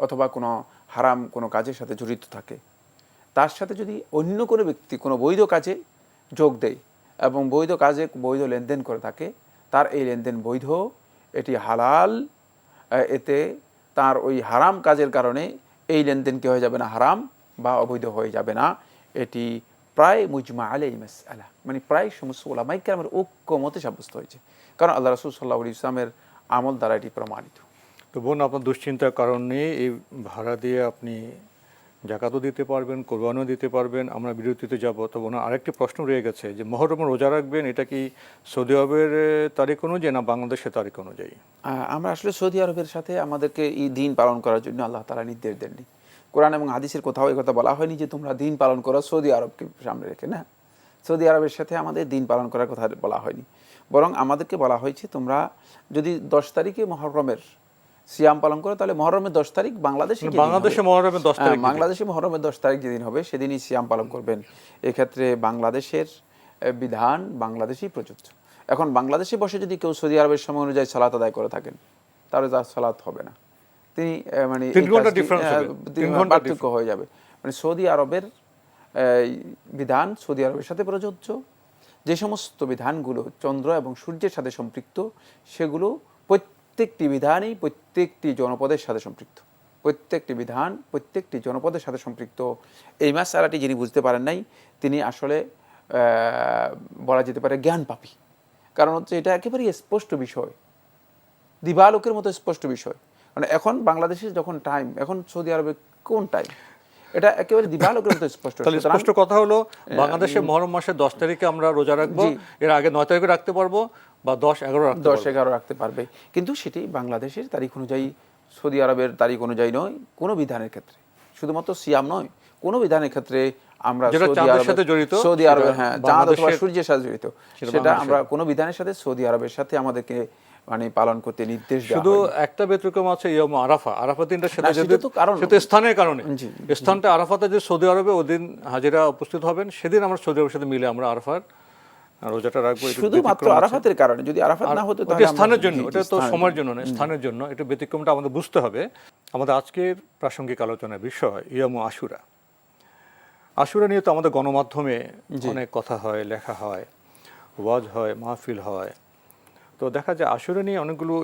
অথবা কোনো হারাম কোনো কাজের সাথে জড়িত থাকে, তার সাথে যদি অন্য কোনো ব্যক্তি কোনো বৈধ কাজে যোগ দেয় এবং বৈধ কাজে বৈধ লেনদেন করে থাকে, তার এই লেনদেন বৈধ, এটি হালাল, এতে তার ওই হারাম কাজের কারণে এই লেনদেন কি হয়ে যাবে না, হারাম বা অবৈধ হয়ে যাবে না। এটি প্রায় মুজমা আলাইহি মাসআলা, মানে প্রায় সমস্ত উলামায়ে কেরামের ঐক্যমতে সাব্যস্ত হয়েছে, কারণ আল্লাহ রাসূল সাল্লাল্লাহু আলাইহি ওয়াসাল্লামের আমল দ্বারা এটি প্রমাণিত। তো বোন, আপনার দুশ্চিন্তার কারণে এই ভাড়া দিয়ে আপনি জাকাতও দিতে পারবেন, কোরবানিও দিতে পারবেন। আমরা বিরতিতে যাব। তো বোন, আরেকটি প্রশ্ন রয়ে গেছে যে মহরমের রোজা রাখবেন, এটা কি সৌদি আরবের তারিখ অনুযায়ী না বাংলাদেশের তারিখ অনুযায়ী? আমরা আসলে সৌদি আরবের সাথে আমাদেরকে এই দিন পালন করার জন্য আল্লাহ তাআলা নির্দেশ দেননি। কোরআন এবং হাদিসের কোথাও এই কথা বলা হয়নি যে তোমরা দিন পালন করো সৌদি আরবকে সামনে রেখে, না, সৌদি আরবের সাথে আমাদের দিন পালন করার কথা বলা হয়নি, বরং আমাদেরকে বলা হয়েছে তোমরা যদি 10 তারিখে মহরমের সিয়াম পালন করো, তাহলে মহরমের 10 তারিখ বাংলাদেশে মহরমের 10 তারিখ, বাংলাদেশে মহরমের 10 তারিখ যেদিন হবে সেদিনই সিয়াম পালন করবেন। এক্ষেত্রে বাংলাদেশের বিধান বাংলাদেশেই প্রযোজ্য। এখন বাংলাদেশে বসে যদি কেউ সৌদি আরবের সময় অনুযায়ী সালাত আদায় করে থাকেন, তাহলে তার সালাত হবে না, তিনি মানে 3 ঘন্টা ডিফারেন্স হবে, 3 ঘন্টা পার্থক্য হয়ে যাবে। মানে সৌদি আরবের বিধান সৌদি আরবের সাথে প্রযোজ্য। যে সমস্ত বিধানগুলো চন্দ্র এবং সূর্যের সাথে সম্পৃক্ত, সেগুলো প্রত্যেকটি বিধানই প্রত্যেকটি জনপদের সাথে সম্পৃক্ত, প্রত্যেকটি বিধান প্রত্যেকটি জনপদের সাথে সম্পৃক্ত। এই মাসআলাটি যিনি বুঝতে পারেন নাই, তিনি আসলে বলা যেতে পারে জ্ঞান পাপী। কারণ হচ্ছে এটা একেবারেই স্পষ্ট বিষয়, দিবালোকের মতো স্পষ্ট বিষয়। মানে এখন বাংলাদেশে যখন টাইম, এখন সৌদি আরবে কোন টাইম, এটা একেবারে দিবালোকের মতো স্পষ্ট। তাহলে স্পষ্ট কথা হলো, বাংলাদেশে মহরম মাসের 10 তারিখে আমরা রোজা রাখবো, এর আগে 9 তারিখে রাখতে পারবো বা 10-11 রাখতে পারবে, কিন্তু সেটি বাংলাদেশের তারিখ অনুযায়ী, সৌদি আরবের তারিখ অনুযায়ী নয়। কোনো বিধানের ক্ষেত্রে, শুধুমাত্র সিয়াম নয়, কোনো বিধানের ক্ষেত্রে আমরা সৌদি আরবের চাঁদ অথবা সূর্যের সাথে জড়িত, সেটা আমরা কোনো বিধানের সাথে সৌদি আরবের সাথে আমাদেরকে মানে পালন করতে নির্দেশ দেওয়া। শুধু একটা ব্যতিক্রম আছে, ইয়ম আরাফা। আরাফা দিনটা সেটা স্থানের কারণে, স্থানটা আরাফাতে যে সৌদি আরবে ওদিন হাজিরা উপস্থিত হবেন, সেদিন আমরা সৌদি আরবের সাথে মিলে আমরা আরাফার রোজাটা রাখবো। শুধুমাত্র আরাফাতের কারণে, যদি আরাফাত না হতো তাহলে স্থানের জন্য, এটা তো সময়ের জন্য না, স্থানের জন্য। এটা ব্যতিক্রমটা আমাদের বুঝতে হবে। আমাদের আজকের প্রাসঙ্গিক আলোচনার বিষয় ইয়ম আশুরা। আশুরা নিয়ে তো আমাদের গণমাধ্যমে অনেক কথা হয়, লেখা হয়, ওয়াজ হয়, মাহফিল হয়। তো দেখা যায় আশুরা নিয়ে অনেকগুলো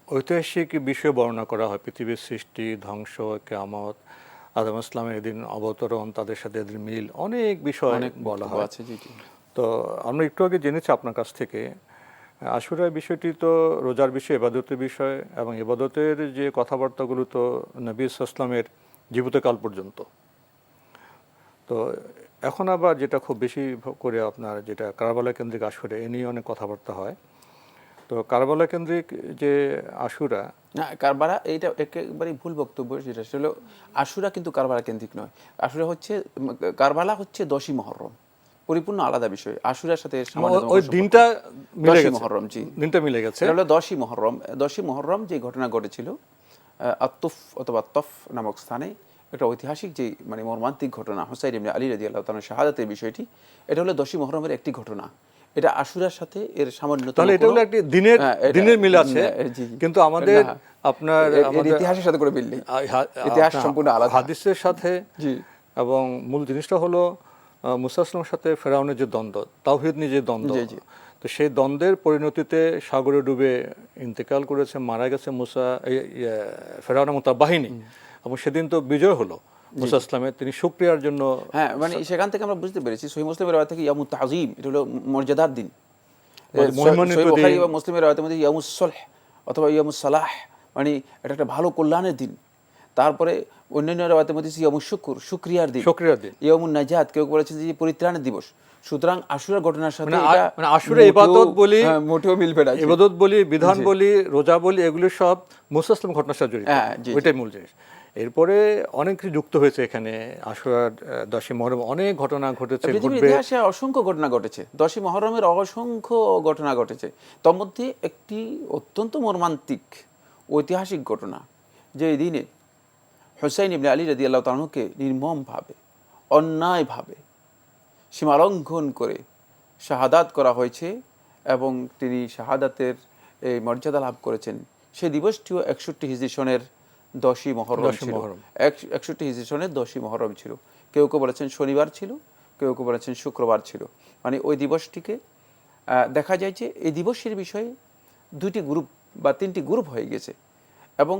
ঐতিহাসিক বিষয় বর্ণনা করা হয়, পৃথিবীর সৃষ্টি, ধ্বংস, কিয়ামত, আদম ইসলামের এদিন অবতরণ, তাদের সাথে এদিন মিল, অনেক বিষয় বলা হয়। তো আমরা একটু আগে জেনেছি আপনার কাছ থেকে, আশুরার বিষয়টি তো রোজার বিষয়, ইবাদতের বিষয়, এবং ইবাদতের যে কথাবার্তাগুলো তো নবী ইসলামের জীবিতকাল পর্যন্ত। তো এখন আবার যেটা খুব বেশি করে আপনার যেটা কারবালা কেন্দ্রিক আশুরা, এ নিয়ে অনেক কথাবার্তা হয়। তো কারবালা কেন্দ্রিক যে আশুরা, না, কারবালা এইটা একেবারেই ভুল বক্তব্য। যেটা হলো আশুরা কিন্তু কারবালা কেন্দ্রিক নয়। আশুরা হচ্ছে, কারবালা হচ্ছে 10ই মুহররম, পরিপূর্ণ আলাদা বিষয়। আশুরার সাথে ওই দিনটা মিলে গেছে, মুহররম, জি, দিনটা মিলে গেছে। এটা হলো 10ই মুহররম। 10ই মুহররম যে ঘটনা ঘটেছিল আত্তুফ অথবা তফ নামক স্থানে, একটা ঐতিহাসিক যে মানে মর্মান্তিক ঘটনা, হুসাইন ইবনে আলী রাদিয়াল্লাহু তাআলা শাহাদাতের বিষয়টি, এটা হলো 10ই মুহররমের একটি ঘটনা। এটা আশুরার সাথে এর সামান্য, তাহলে এটা হলো একটি দিনের মিল আছে, কিন্তু আমাদের আপনার ইতিহাসের সাথে করে মিল নেই, ইতিহাস সম্পূর্ণ আলাদা হাদিসের সাথে। জি, এবং মূল জিনিসটা হলো মুসা ইসলামের সাথে ফেরাউনের যে দ্বন্দ্ব, তাওহীদ নিয়ে যে দ্বন্দ্ব, তো সেই দ্বন্দ্বের পরিণতিতে সাগরে ডুবে ইন্তেকাল করেছে, মারা গেছে মুসা, ফেরাউনের মতো বাহিনী, এবং সেদিন তো বিজয় হলো মুসা ইসলামের, তিনি শুকরিয়ার জন্য। হ্যাঁ, মানে সেখান থেকে আমরা বুঝতে পেরেছি সহিহ মুসলিমের রাওয়ায়াত থেকে ইয়ামুত তাযীম, এটা হলো মর্যাদার দিন। সহিহ বুখারী এবং মুসলিমের রাওয়ায়াতের মধ্যে ইয়ামুস সুলহ অথবা ইয়ামুস সালাহ, মানে এটা একটা ভালো কল্যাণের দিন। তারপরে অন্যান্য রাওয়াতের মধ্যে ইয়ামুশ শুকর, শুকরিয়ার দিন, ইয়ামুন নাজাত, কেউ বলেছেন যে পরিত্রাণের দিবস। সুতরাং আশুরার ঘটনার সাথে মানে আশুরা ইবাদত বলি, মোটেও মিলবে না। ইবাদত বলি, বিধান বলি, রোজা বলি, এগুলো সব মুসা ইসলাম ঘটনার সাথে জড়িত, ওইটাই মূল জিনিস। এরপরে অনেক কিছু যুক্ত হয়েছে এখানে। আশুরার 10ই মুহররম অনেক ঘটনা ঘটেছে, পৃথিবীর ইতিহাসে অসংখ্য ঘটনা ঘটেছে, 10ই মুহররমের অসংখ্য ঘটনা ঘটেছে। তার মধ্যে একটি অত্যন্ত মর্মান্তিক ঐতিহাসিক ঘটনা, যে এই দিনে হুসাইন ইবনে আলী রাদিয়াল্লাহু তাআলা আনহুকে নির্মমভাবে, অন্যায়ভাবে সীমালঙ্ঘন করে শাহাদাত করা হয়েছে এবং তিনি শাহাদাতের এই মর্যাদা লাভ করেছেন। সেই দিবসটিও 61 হিজরি সনের 10ই মুহররম ছিল। 61 হিজরি সনের 10ই মুহররম ছিল। কেউ কেউ বলেছেন শনিবার ছিল, কেউ কেউ বলেছেন শুক্রবার ছিল। মানে ওই দিবসটিকে দেখা যায় যে এই দিবসের বিষয়ে 2টি গ্রুপ বা 3টি গ্রুপ হয়ে গেছে এবং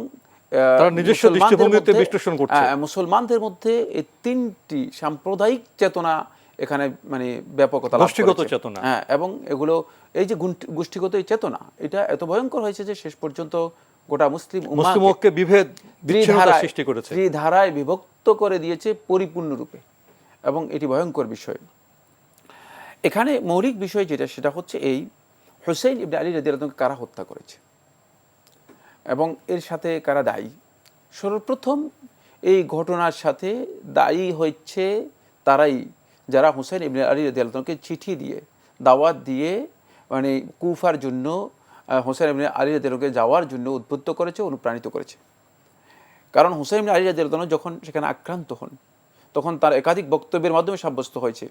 মুসলমানদের মধ্যে এই 3টি সাম্প্রদায়িক চেতনা এখানে মানে ব্যাপকতা লাভ করেছে। হ্যাঁ, এবং এগুলো এই যে গোষ্ঠীগত এই চেতনা, এটা এত ভয়ঙ্কর হয়েছে যে শেষ পর্যন্ত গোটা মুসলিম উম্মাহকে বিভেদ, বিচ্ছিন্নতা সৃষ্টি করেছে, ত্রিধারায় বিভক্ত করে দিয়েছে পরিপূর্ণরূপে, এবং এটি ভয়ঙ্কর বিষয়। এখানে মৌলিক বিষয় যেটা, সেটা হচ্ছে এই হুসাইন ইবনে আলী রাদিয়াল্লাহু আনহু কারা হত্যা করেছে এবং এর সাথে কারা দায়ী। সর্বপ্রথম এই ঘটনার সাথে দায়ী হচ্ছে তারাই যারা হুসাইন ইবনে আলী রাদিয়াল্লাহু আনহুকে চিঠি দিয়ে, দাওয়াত দিয়ে, মানে কুফার জন্য হুসাইন ইবনে আলী রাদিয়াল্লাহু আনহুকে যাওয়ার জন্য উদ্বুদ্ধ করেছে, অনুপ্রাণিত করেছে। কারণ হুসাইন ইবনে আলী রাদিয়াল্লাহু আনহু যখন সেখানে আক্রান্ত হন, তখন তার একাধিক বক্তব্যের মাধ্যমে সাব্যস্ত হয়েছে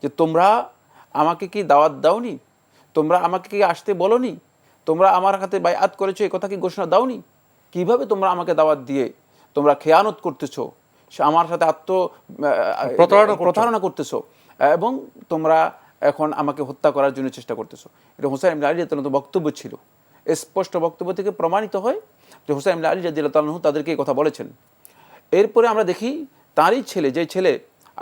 যে তোমরা আমাকে কি দাওয়াত দাওনি, তোমরা আমাকে কি আসতে বলোনি, তোমরা আমার হাতে বাইআত করেছো, এই কথা কি ঘোষণা দাওনি, কিভাবে তোমরা আমাকে দাওয়াত দিয়ে তোমরা খেয়ানত করতেছো, আমার সাথে প্রতারণা করতেছো এবং তোমরা এখন আমাকে হত্যা করার জন্য চেষ্টা করতেছো। এটা হুসাইন ইবনে আলী রাদিয়াল্লাহু আনহু বক্তব্য ছিল। স্পষ্ট বক্তব্য থেকে প্রমাণিত হয় যে হুসাইন ইবনে আলী রাদিয়াল্লাহু আনহু তাদেরকে এই কথা বলেছেন। এরপরে আমরা দেখি তারই ছেলে, যে ছেলে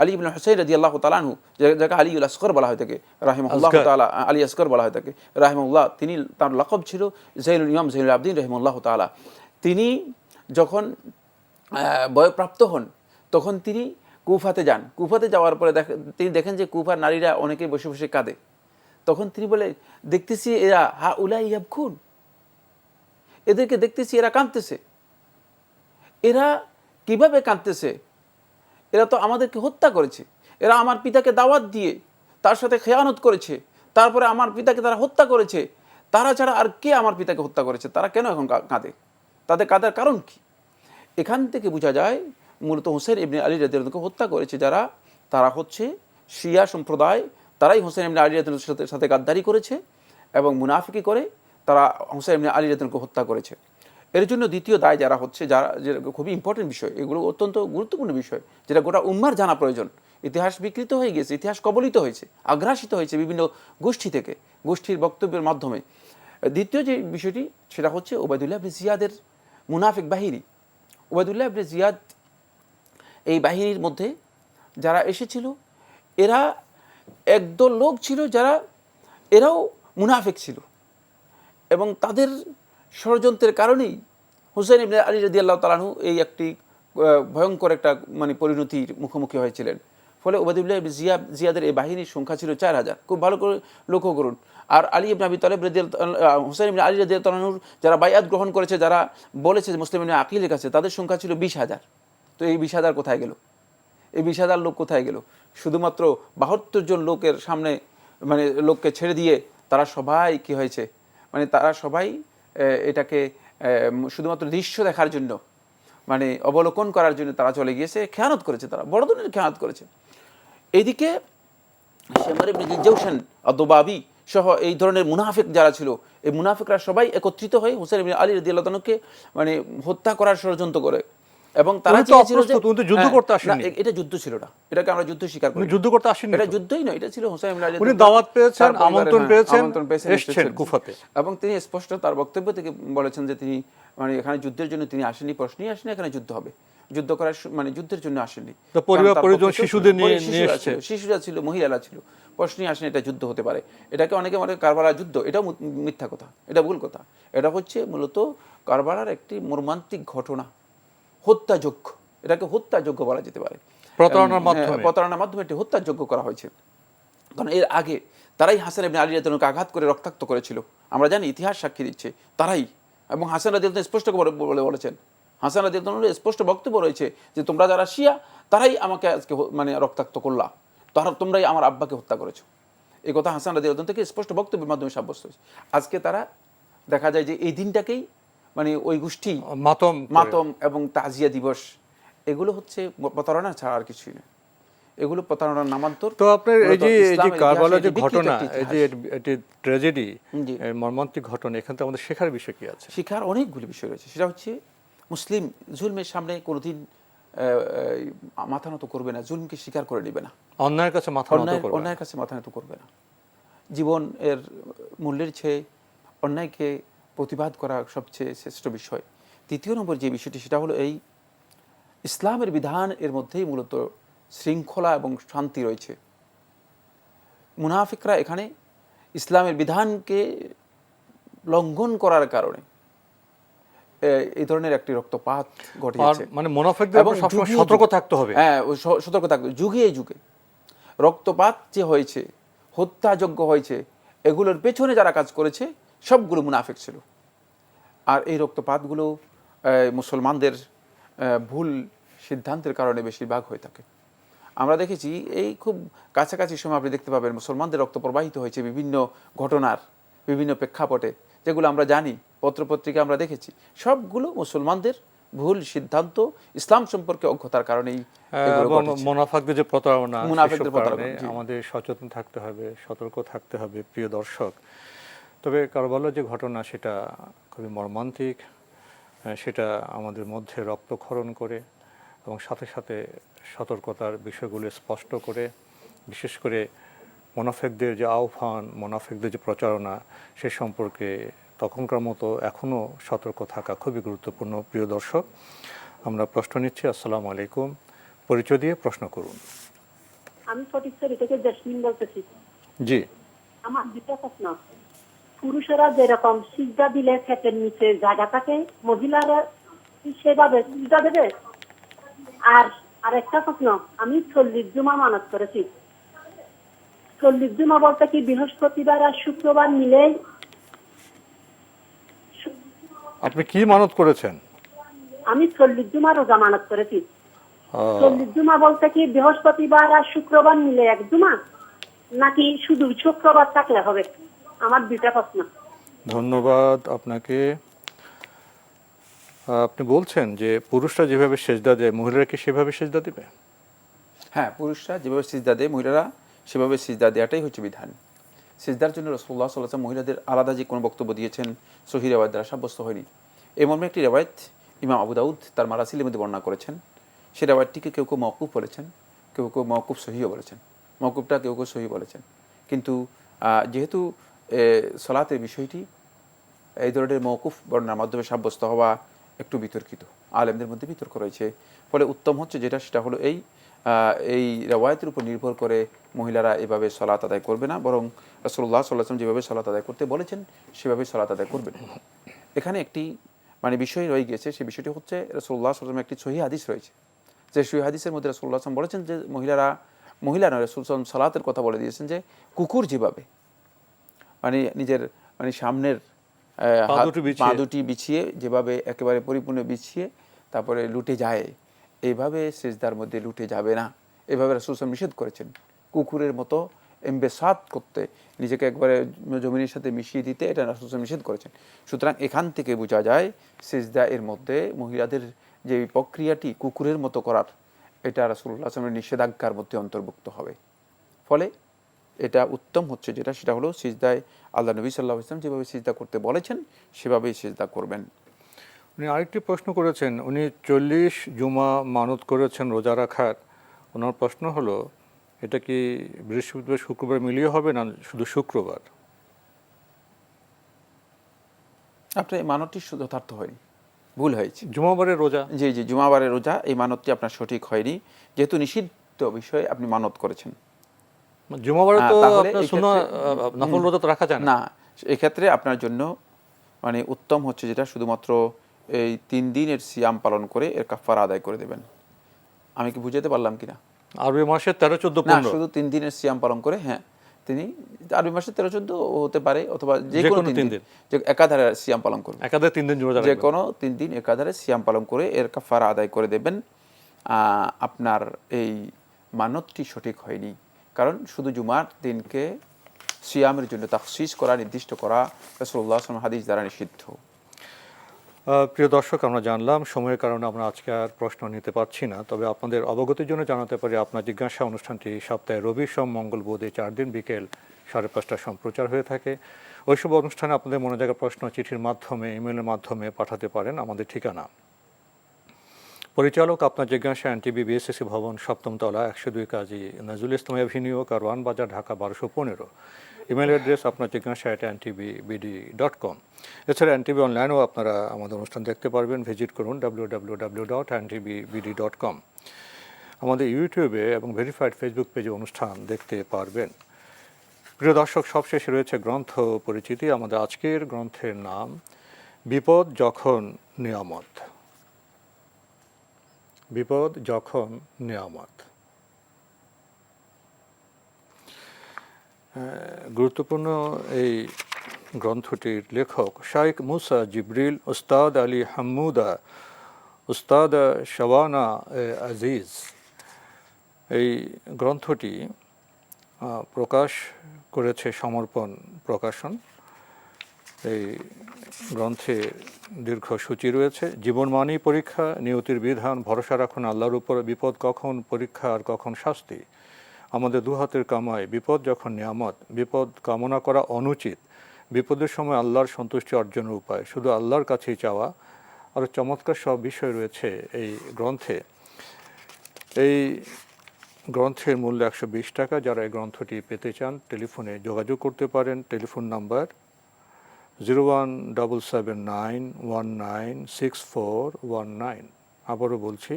আলী ইবনে হুসাইন রাদিয়াল্লাহু তাআলা আনহু, যাকে আলীউল আসগর বলা হয় থাকে রাহিমাহুল্লাহ তাআলা, আলী আসগর বলা হয় থাকে রাহিমাহুল্লাহ, তিনি, তার লকব ছিল জাইনুল ইমাম জাইনুল আবদিন রাহিমাহুল্লাহ তাআলা। তিনি যখন বয়প্রাপ্ত হন তখন তিনি কুফাতে যান। কুফাতে যাওয়ার পরে তিনি দেখেন যে কুফার নারীরা অনেকে বসে বসে কাঁদে। তখন তিনি বলে, দেখতেছি এরা হা উলাই ইয়াবকুন, এদেরকে দেখতেছি এরা কাঁদতেছে। এরা কিভাবে কাঁদতেছে? এরা তো আমাদেরকে হত্যা করেছে, এরা আমার পিতাকে দাওয়াত দিয়ে তার সাথে খেয়ানত করেছে, তারপরে আমার পিতাকে তারা হত্যা করেছে। তারা ছাড়া আর কে আমার পিতাকে হত্যা করেছে? তারা কেন এখন কাঁদে? তাদের কাঁদার কারণ কি? এখান থেকে বোঝা যায় মূলত হুসাইন ইবনে আলী রাদিয়াল্লাহু আনহুকে হত্যা করেছে যারা, তারা হচ্ছে শিয়া সম্প্রদায়। তারাই হুসাইন ইবনে আলী রাদিয়াল্লাহু আনহুর সাথে গাদ্দারি করেছে এবং মুনাফিকি করে তারা হুসাইন ইবনে আলী রাদিয়াল্লাহু আনহুকে হত্যা করেছে। এর জন্য দ্বিতীয় দায় যারা হচ্ছে, যারা খুবই ইম্পর্টেন্ট বিষয়, এগুলো অত্যন্ত গুরুত্বপূর্ণ বিষয় যেটা গোটা উম্মার জানা প্রয়োজন। ইতিহাস বিকৃত হয়ে গেছে, ইতিহাস কবলিত হয়েছে, আগ্রাসিত হয়েছে বিভিন্ন গোষ্ঠী থেকে, গোষ্ঠীর বক্তব্যের মাধ্যমে। দ্বিতীয় যে বিষয়টি, সেটা হচ্ছে উবাইদুল্লাহ ইবনে জিয়াদের মুনাফিক বাহিনী। উবাইদুল্লাহ ইবনে জিয়াদ এই বাহিনীর মধ্যে যারা এসেছিল, এরা একদল লোক ছিল যারা এরাও মুনাফিক ছিল এবং তাদের ষড়যন্ত্রের কারণেই হুসাইন ইবনে আলী রাদিয়াল্লাহু তাআলা আনহু এই একটি ভয়ঙ্কর একটা মানে পরিণতির মুখোমুখি হয়েছিলেন। ফলে উবাইদুল্লাহ ইবনে জিয়াদের এই বাহিনীর সংখ্যা ছিল 4000। খুব ভালো করে লক্ষ্য করুন। আর আলী ইবনে আবি তালেব হুসাইন ইবনে আলী রাদিয়াল্লাহু তাআলা আনহুর যারা বাইআত গ্রহণ করেছে, যারা বলেছে মুসলিম ইবনে আকিলের কাছে, তাদের সংখ্যা ছিল 20000। তো এই 20000 কোথায় গেল? এই 20000 লোক কোথায় গেল? শুধুমাত্র 72 জন লোকের সামনে মানে লোককে ছেড়ে দিয়ে তারা সবাই কি হয়েছে, মানে তারা সবাই এটাকে শুধুমাত্র দৃশ্য দেখার জন্য, মানে অবলোকন করার জন্য তারা চলে গিয়েছে, খেয়ানত করেছে, তারা বড় ধরনের খেয়ানত করেছে। এইদিকে শেমার ইবনে জিলজাওশান আদ-দুবাবি সহ এই ধরনের মুনাফিক যারা ছিল, এই মুনাফিকরা সবাই একত্রিত হয়ে হুসাইন ইবনে আলী রাদিয়াল্লাহু আনহুকে মানে হত্যা করার ষড়যন্ত্র করে এবং তারা চেয়েছিল যে যুদ্ধ করতে আসেননি। এটা যুদ্ধ ছিল না, এটাকে আমরা যুদ্ধ স্বীকার করি। যুদ্ধ করতে আসেননি, এটা যুদ্ধই নয়, এটা ছিল হুসাইন ইবনে আলী, উনি দাওয়াত পেয়েছেন, আমন্ত্রণ পেয়েছেন, এসেছেন কুফাতে এবং তিনি স্পষ্ট তার বক্তব্য থেকে বলেছেন যে তিনি মানে এখানে যুদ্ধের জন্য তিনি আসেননি, প্রশ্নই আসেনি এখানে যুদ্ধ হবে। যুদ্ধ করার মানে যুদ্ধের জন্য আসেনি। তো পরিবার কারণ তার পরিজন পক্ষে শিশুদের নিয়ে ছিল, শিশুরা ছিল, মহিলারা ছিল, প্রশ্নই আসেনি এটা যুদ্ধ হতে পারে। এটাকে অনেকে মনে কারবালার যুদ্ধ, এটাও মিথ্যা কথা, এটা ভুল কথা। এটা হচ্ছে মূলত কারবালার একটি মর্মান্তিক ঘটনা, হত্যাযোগ্য, এটাকে হত্যাযোগ্য বলা যেতে পারে। প্রতারণার মাধ্যমে, প্রতারণার মাধ্যমে এটি হত্যাযোগ্য করা হয়েছে। কারণ এর আগে তারাই হাসান ইবনে আলী রাদিয়াল্লাহু আঘাত করে রক্তাক্ত করেছিল, আমরা জানি, ইতিহাস সাক্ষী দিচ্ছে তারাই। এবং হাসান রাদিয়াল্লাহু স্পষ্ট বলে বলেছেন, হাসান রাদিয়াল্লাহু স্পষ্ট বক্তব্য রয়েছে যে তোমরা যারা শিয়া তারাই আমাকে আজকে মানে রক্তাক্ত করলা, তোমরাই আমার আব্বাকে হত্যা করেছো। এই কথা হাসান রাদিয়াল্লাহু থেকে স্পষ্ট বক্তব্যের মাধ্যমে সাব্যস্ত হয়েছে। আজকে তারা দেখা যায় যে এই দিনটাকেই মানে ওই গোষ্ঠী মাতম এবং তাজিয়া দিবস, এগুলো হচ্ছে প্রতারণা ছাড়া আর কিছুই না, এগুলো প্রতারণার নামান্তর। তো আপনার এই যে কারবালার যে ঘটনা, এই যে এটি ট্র্যাজেডি, মর্মান্তিক ঘটনা, এখান থেকে আমাদের শেখার বিষয় কি আছে? শেখার অনেকগুলি বিষয় রয়েছে। সেটা হচ্ছে মুসলিম জুলমের সামনে কোনোদিন মাথা নত করবে না, জুলমকে স্বীকার করে নেবে না, অন্যায়ের কাছে মাথা নত করবে না। জীবন এর মূল্যের চেয়ে অন্যায়কে প্রতিবাদ করা সবচেয়ে শ্রেষ্ঠ বিষয়। তৃতীয় নম্বর যে বিষয়টি সেটা হলো এই ইসলামের বিধান এর মধ্যেই মূলত শৃঙ্খলা এবং শান্তি রয়েছে। মুনাফিকরা এখানে ইসলামের বিধানকে লঙ্ঘন করার কারণে এই ধরনের একটি রক্তপাত ঘটেছে। মানে মুনাফিকদের সবসময় সতর্ক থাকতে হবে। হ্যাঁ, সতর্ক থাকতে, যুগে যুগে রক্তপাত যে হয়েছে, হত্যাযজ্ঞ হয়েছে, এগুলোর পেছনে যারা কাজ করেছে সবগুলো মুনাফিক ছিল। আর এই রক্তপাতগুলো মুসলমানদের ভুল সিদ্ধান্তের কারণে বেশিরভাগ হয়ে থাকে। আমরা দেখেছি এই খুব কাছাকাছি সময় আপনি দেখতে পাবেন মুসলমানদের রক্ত প্রবাহিত হয়েছে বিভিন্ন ঘটনার বিভিন্ন প্রেক্ষাপটে, যেগুলো আমরা জানি, পত্রপত্রিকা আমরা দেখেছি, সবগুলো মুসলমানদের ভুল সিদ্ধান্ত, ইসলাম সম্পর্কে অজ্ঞতার কারণেই। মুনাফিকদের যে প্রতারণা, আমাদের সচেতন থাকতে হবে, সতর্ক থাকতে হবে প্রিয় দর্শক। তবে কারবালার যে ঘটনা সেটা খুবই মর্মান্তিক, সেটা আমাদের মধ্যে রক্তক্ষরণ করে এবং সাথে সাথে সতর্কতার বিষয়গুলো স্পষ্ট করে, বিশেষ করে মুনাফিকদের যে আহ্বান, মুনাফিকদের যে প্রচারণা, সে সম্পর্কে তখনকার মতো এখনও সতর্ক থাকা খুবই গুরুত্বপূর্ণ। প্রিয় দর্শক, আমরা প্রশ্ন নিচ্ছি। আসসালামু আলাইকুম, পরিচয় দিয়ে প্রশ্ন করুন। আমি ফটিকছড়ি থেকে জেসমিন বলতেছি। জি, আমার দুটো প্রশ্ন। পুরুষেরা যেরকম সিজদা দিলে ক্ষেতের নিচে জায়গা থাকে, মহিলারা সেভাবে সিজদা দেবে? আর আরেকটা প্রশ্ন, আমি 40 জুমা মানত করেছি। 40 জুমা বলতে কি বৃহস্পতিবার আর শুক্রবার মিলে? আপনি কি মানত করেছেন? আমি 40 জুমা রোজা মানত করেছি। 40 জুমা বলতে কি বৃহস্পতিবার আর শুক্রবার মিলে এক জুমা, নাকি শুধু শুক্রবার থাকলে হবে? আমার দুইটা প্রশ্ন। ধন্যবাদ আপনাকে। আপনি বলছেন যে পুরুষরা যেভাবে সেজদা দেয়, মহিলারা কি সেভাবে সেজদা দেবে? হ্যাঁ, পুরুষরা যেভাবে সিজদা দেয় মহিলারা সেভাবে সিজদা দেওয়াটাই হচ্ছে বিধান। সিজদার জন্য রাসূলুল্লাহ সাল্লাল্লাহু আলাইহি ওয়াসাল্লাম মহিলাদের আলাদা যে কোনো বক্তব্য দিয়েছেন সহিহ রিওয়ায়াত দ্বারা সাব্যস্ত হয়নি। এই মর্মে একটি রিওয়ায়াত ইমাম আবু দাউদ তার মারাসিলের মধ্যে বর্ণনা করেছেন। সেই রিওয়ায়াতটিকে কেউ কেউ মওকুফ বলেছেন, কেউ কেউ মওকুফ সহিহ বলেছেন, মওকুফটা কেউ কেউ সহিহ বলেছেন। কিন্তু যেহেতু সলাতের বিষয়টি এই ধরনের মওকুফ বর্ণনার মাধ্যমে সাব্যস্ত হওয়া একটু বিতর্কিত, আলেমদের মধ্যে বিতর্ক রয়েছে, ফলে উত্তম হচ্ছে যেটা সেটা হলো এই রিওয়ায়াতের উপর নির্ভর করে মহিলারা এভাবে সলাত আদায় করবে না, বরং রাসূলুল্লাহ সাল্লাল্লাহু আলাইহি ওয়াসাল্লাম যেভাবে সলাত আদায় করতে বলেছেন সেভাবে সলাত আদায় করবেন। এখানে একটি মানে বিষয় রয়ে গিয়েছে, সেই বিষয়টি হচ্ছে রাসূলুল্লাহ সাল্লাল্লাহু আলাইহি ওয়াসাল্লামের একটি সহিহ হাদিস রয়েছে, যে সহিহ হাদিসের মধ্যে রাসূলুল্লাহ সাল্লাল্লাহু আলাইহি ওয়াসাল্লাম বলেছেন যে মহিলা রাসূলুল্লাহ সাল্লাল্লাহু আলাইহি ওয়াসাল্লাম সালাতের কথা বলে দিয়েছেন যে কুকুর যেভাবে মানে নিজের মানে সামনের পা দুটি বিছিয়ে যেভাবে একেবারে পরিপূর্ণ বিছিয়ে তারপরে লুটে যায়, এইভাবে সিজদার মধ্যে লুটে যাবে না, এভাবে রাসূল সাল্লাল্লাহু আলাইহি ওয়াসাল্লাম নিষেধ করেছেন। কুকুরের মতো এমবেসাত করতে, নিজেকে একবারে জমিনের সাথে মিশিয়ে দিতে, এটা রাসূল সাল্লাল্লাহু আলাইহি ওয়াসাল্লাম নিষেধ করেছেন। সুতরাং এখান থেকে বোঝা যায় সিজদা এর মধ্যে মহিলাদের যে প্রক্রিয়াটি কুকুরের মতো করার, এটা রাসূলুল্লাহ সাল্লাল্লাহু আলাইহি ওয়াসাল্লামের নিষেধাজ্ঞার মধ্যে অন্তর্ভুক্ত হবে। ফলে এটা উত্তম হচ্ছে যেটা সেটা হলো সিজদায় আল্লাহ নবী সাল্লাল্লাহু আলাইহি ওয়াসাল্লাম যেভাবে সিজদা করতে বলেছেন সেভাবেই সিজদা করবেন। উনি আরেকটি প্রশ্ন করেছেন, উনি 40 জুমা মানত করেছেন রোজা রাখার। ওনার প্রশ্ন হলো এটা কি বৃহস্পতিবার শুক্রবার মিলিয়ে হবে না শুধু শুক্রবার? আপনার এই মানতটি যথার্থ হয়নি। ভুল হয়েছে। জুমাবারের রোজা, জি জি, জুমাবারের রোজা, এই মানতটি আপনার সঠিক হয়নি, যেহেতু নিষিদ্ধ বিষয়ে আপনি মানত করেছেন। জুমাবারে তো আপনার সুন্নাহ নফল রোজা তো রাখা যায় না। এক্ষেত্রে আপনার জন্য মানে উত্তম হচ্ছে যেটা, শুধুমাত্র এই 3 দিনের সিয়াম পালন করে এর কাফারা আদায় করে দেবেন। আমি কি বুঝাতে পারলাম কিনা? আরবি মাসে 13, 14, 15 না, শুধু 3 দিনের সিয়াম পালন করে, হ্যাঁ তিনি আরবি মাসে 13, 14 হতে পারে, অথবা যে কোনো 3 দিন যে একাধারে সিয়াম পালন করবে, একাধারে 3 দিন রোজা রাখবেন, যে কোনো 3 দিন একাধারে সিয়াম পালন করে এর কাফারা আদায় করে দেবেন। আপনার এই মানতটি সঠিক হয়নি, কারণ শুধু জুমার দিনকে সিয়ামের জন্য তাখসিস করা, নির্দিষ্ট করা রাসূলুল্লাহ সাল্লাল্লাহু আলাইহি ওয়াসাল্লাম হাদিস দ্বারা নিষিদ্ধ। প্রিয় দর্শক, আমরা জানলাম সময়ের কারণে আমরা আজকে আর প্রশ্ন নিতে পারছি না, তবে আপনাদের অবগতির জন্য জানাতে পারি আপনার জিজ্ঞাসা অনুষ্ঠানটি সপ্তাহে রবি, সোম, মঙ্গল, বুধ 4 দিন বিকেল 5:30 সম্প্রচার হয়ে থাকে। ওইসব অনুষ্ঠানে আপনাদের মনে জায়গা প্রশ্ন চিঠির মাধ্যমে, ইমেলের মাধ্যমে পাঠাতে পারেন। আমাদের ঠিকানা পরিচালক আপনার জিজ্ঞাসা, এনটিভি, বিএসএসসি ভবন, 7ম তলা, 102 কাজী নজরুল ইসলাম এভিনিউ, কারওয়ান বাজার, ঢাকা 1215। ইমেল অ্যাড্রেস আপনার জিজ্ঞাসা @ntvbd.com। এছাড়া এনটিভি অনলাইনেও আপনারা আমাদের অনুষ্ঠান দেখতে পারবেন, ভিজিট করুন www.ntvbd.com। আমাদের ইউটিউবে এবং ভেরিফাইড ফেসবুক পেজে অনুষ্ঠান দেখতে পারবেন। প্রিয় দর্শক, সবশেষে রয়েছে গ্রন্থ পরিচিতি। আমাদের আজকের গ্রন্থের নাম বিপদ যখন নিয়ামত। বিপদ যখন নিয়ামত। গুরুত্বপূর্ণ এই গ্রন্থটির লেখক শাইখ মুসা জিবরিল, উস্তাদ আলী হামুদা, উস্তাদ শাবানা আজিজ। এই গ্রন্থটি প্রকাশ করেছে সমর্পণ প্রকাশন। এই গ্রন্থে দীর্ঘ সূচি রয়েছে। জীবন মানেই পরীক্ষা, নিয়তির বিধান, ভরসা রাখুন আল্লাহর উপর, বিপদ কখন পরীক্ষা আর কখন শাস্তি, আমাদের দুহাতের কামাই, বিপদ যখন নিয়ামত, বিপদ কামনা করা অনুচিত, বিপদের সময় আল্লাহর সন্তুষ্টি অর্জনের উপায়, শুধু আল্লাহর কাছেই চাওয়া। আরও চমৎকার সব বিষয় রয়েছে এই গ্রন্থে। এই গ্রন্থের মূল্য 120 টাকা। যারা এই গ্রন্থটি পেতে চান টেলিফোনে যোগাযোগ করতে পারেন। Telephone number 01779196419। আবারও বলছি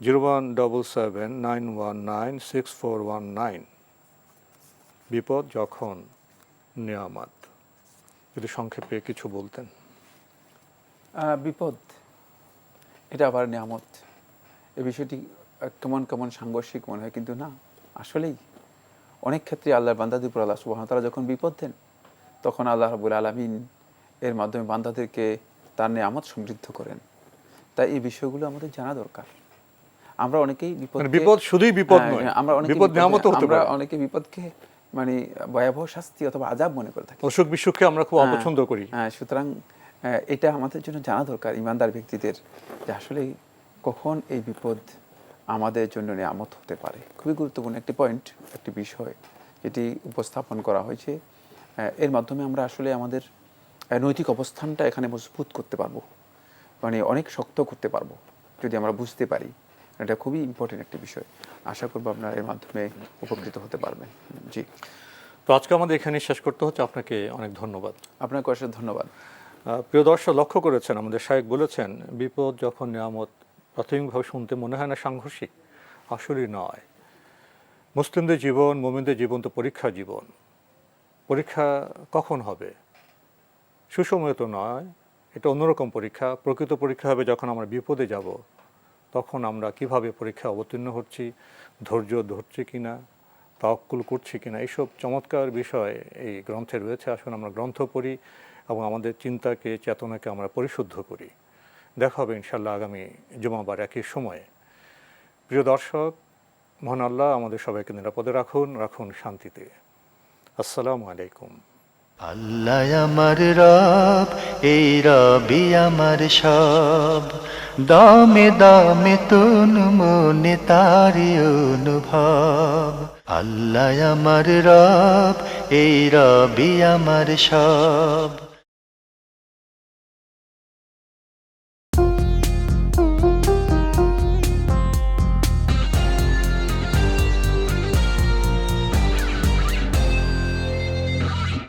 01779196419। বিপদ যখন নিয়ামত। যদি সংক্ষেপে কিছু বলতেন। বিপদ এটা আবার নিয়ামত, এই বিষয়টি কেমন কেমন সাংঘর্ষিক মনে হয়, কিন্তু না, আসলেই অনেক ক্ষেত্রে আল্লাহর বান্দাদের উপর আল্লাহ সুবহানাহু ওয়া তাআলা যখন বিপদ দেন, তখন আল্লাহ রাব্বুল আলামিন এর মাধ্যমে বান্দাদেরকে তার নিয়ামত সমৃদ্ধ করেন। তাই এই বিষয়গুলো আমাদের জানা দরকার। আমরা অনেকেই বিপদ শুধুই বিপদ নয়, আমরা অনেকে বিপদকে মানে ভয়াবহ শাস্তি অথবা আযাব মনে করে থাকি। অসুখ বিসুখকে আমরা খুব অপছন্দ করি। সুতরাং এটা আমাদের জন্য জানা দরকার, ইমানদার ব্যক্তিদের, যে আসলে কখন এই বিপদ আমাদের জন্য নিয়ামত হতে পারে। খুবই গুরুত্বপূর্ণ একটি পয়েন্ট, একটি বিষয় যেটি উপস্থাপন করা হয়েছে। এর মাধ্যমে আমরা আসলে আমাদের নৈতিক অবস্থানটা এখানে মজবুত করতে পারবো, মানে অনেক শক্ত করতে পারবো যদি আমরা বুঝতে পারি। এটা খুবই ইম্পর্টেন্ট একটি বিষয়। আশা করবো আপনারা এর মাধ্যমে উপকৃত হতে পারবেন। জি, তো আজকে আমাদের এখানে শেষ করতে হচ্ছে। আপনাকে অনেক ধন্যবাদ। আপনাকে অশেষ ধন্যবাদ। প্রিয় দর্শক, লক্ষ্য করেছেন আমাদের শায়েখ বলেছেন বিপদ যখন নিয়ামত। প্রাথমিকভাবে শুনতে মনে হয় না সাংঘর্ষিক, আসলেই নয়। মুসলিমদের জীবন, মুমিনদের জীবন তো পরীক্ষা জীবন। পরীক্ষা কখন হবে? সুসময় তো নয়, এটা অন্যরকম পরীক্ষা। প্রকৃত পরীক্ষা হবে যখন আমরা বিপদে যাব, তখন আমরা কিভাবে পরীক্ষা অবতীর্ণ হচ্ছি, ধৈর্য ধরছি কিনা, তাওয়াক্কুল করছি কিনা, এইসব চমৎকার বিষয় এই গ্রন্থে রয়েছে। আসুন আমরা গ্রন্থ পড়ি এবং আমাদের চিন্তাকে, চেতনাকে আমরা পরিশুদ্ধ করি। দেখা হবে ইনশাল্লাহ আগামী জুমাবার একই সময়ে। প্রিয় দর্শক, মহান আল্লাহ আমাদের সবাইকে নিরাপদে রাখুন, রাখুন শান্তিতে। আসসালামু আলাইকুম। আল্লাহ আমার রব, এই রবি আমার সব, দামে দামে তুন মনে তারি অনুভব। আল্লাহ আমার রব, এই রবি আমার সব।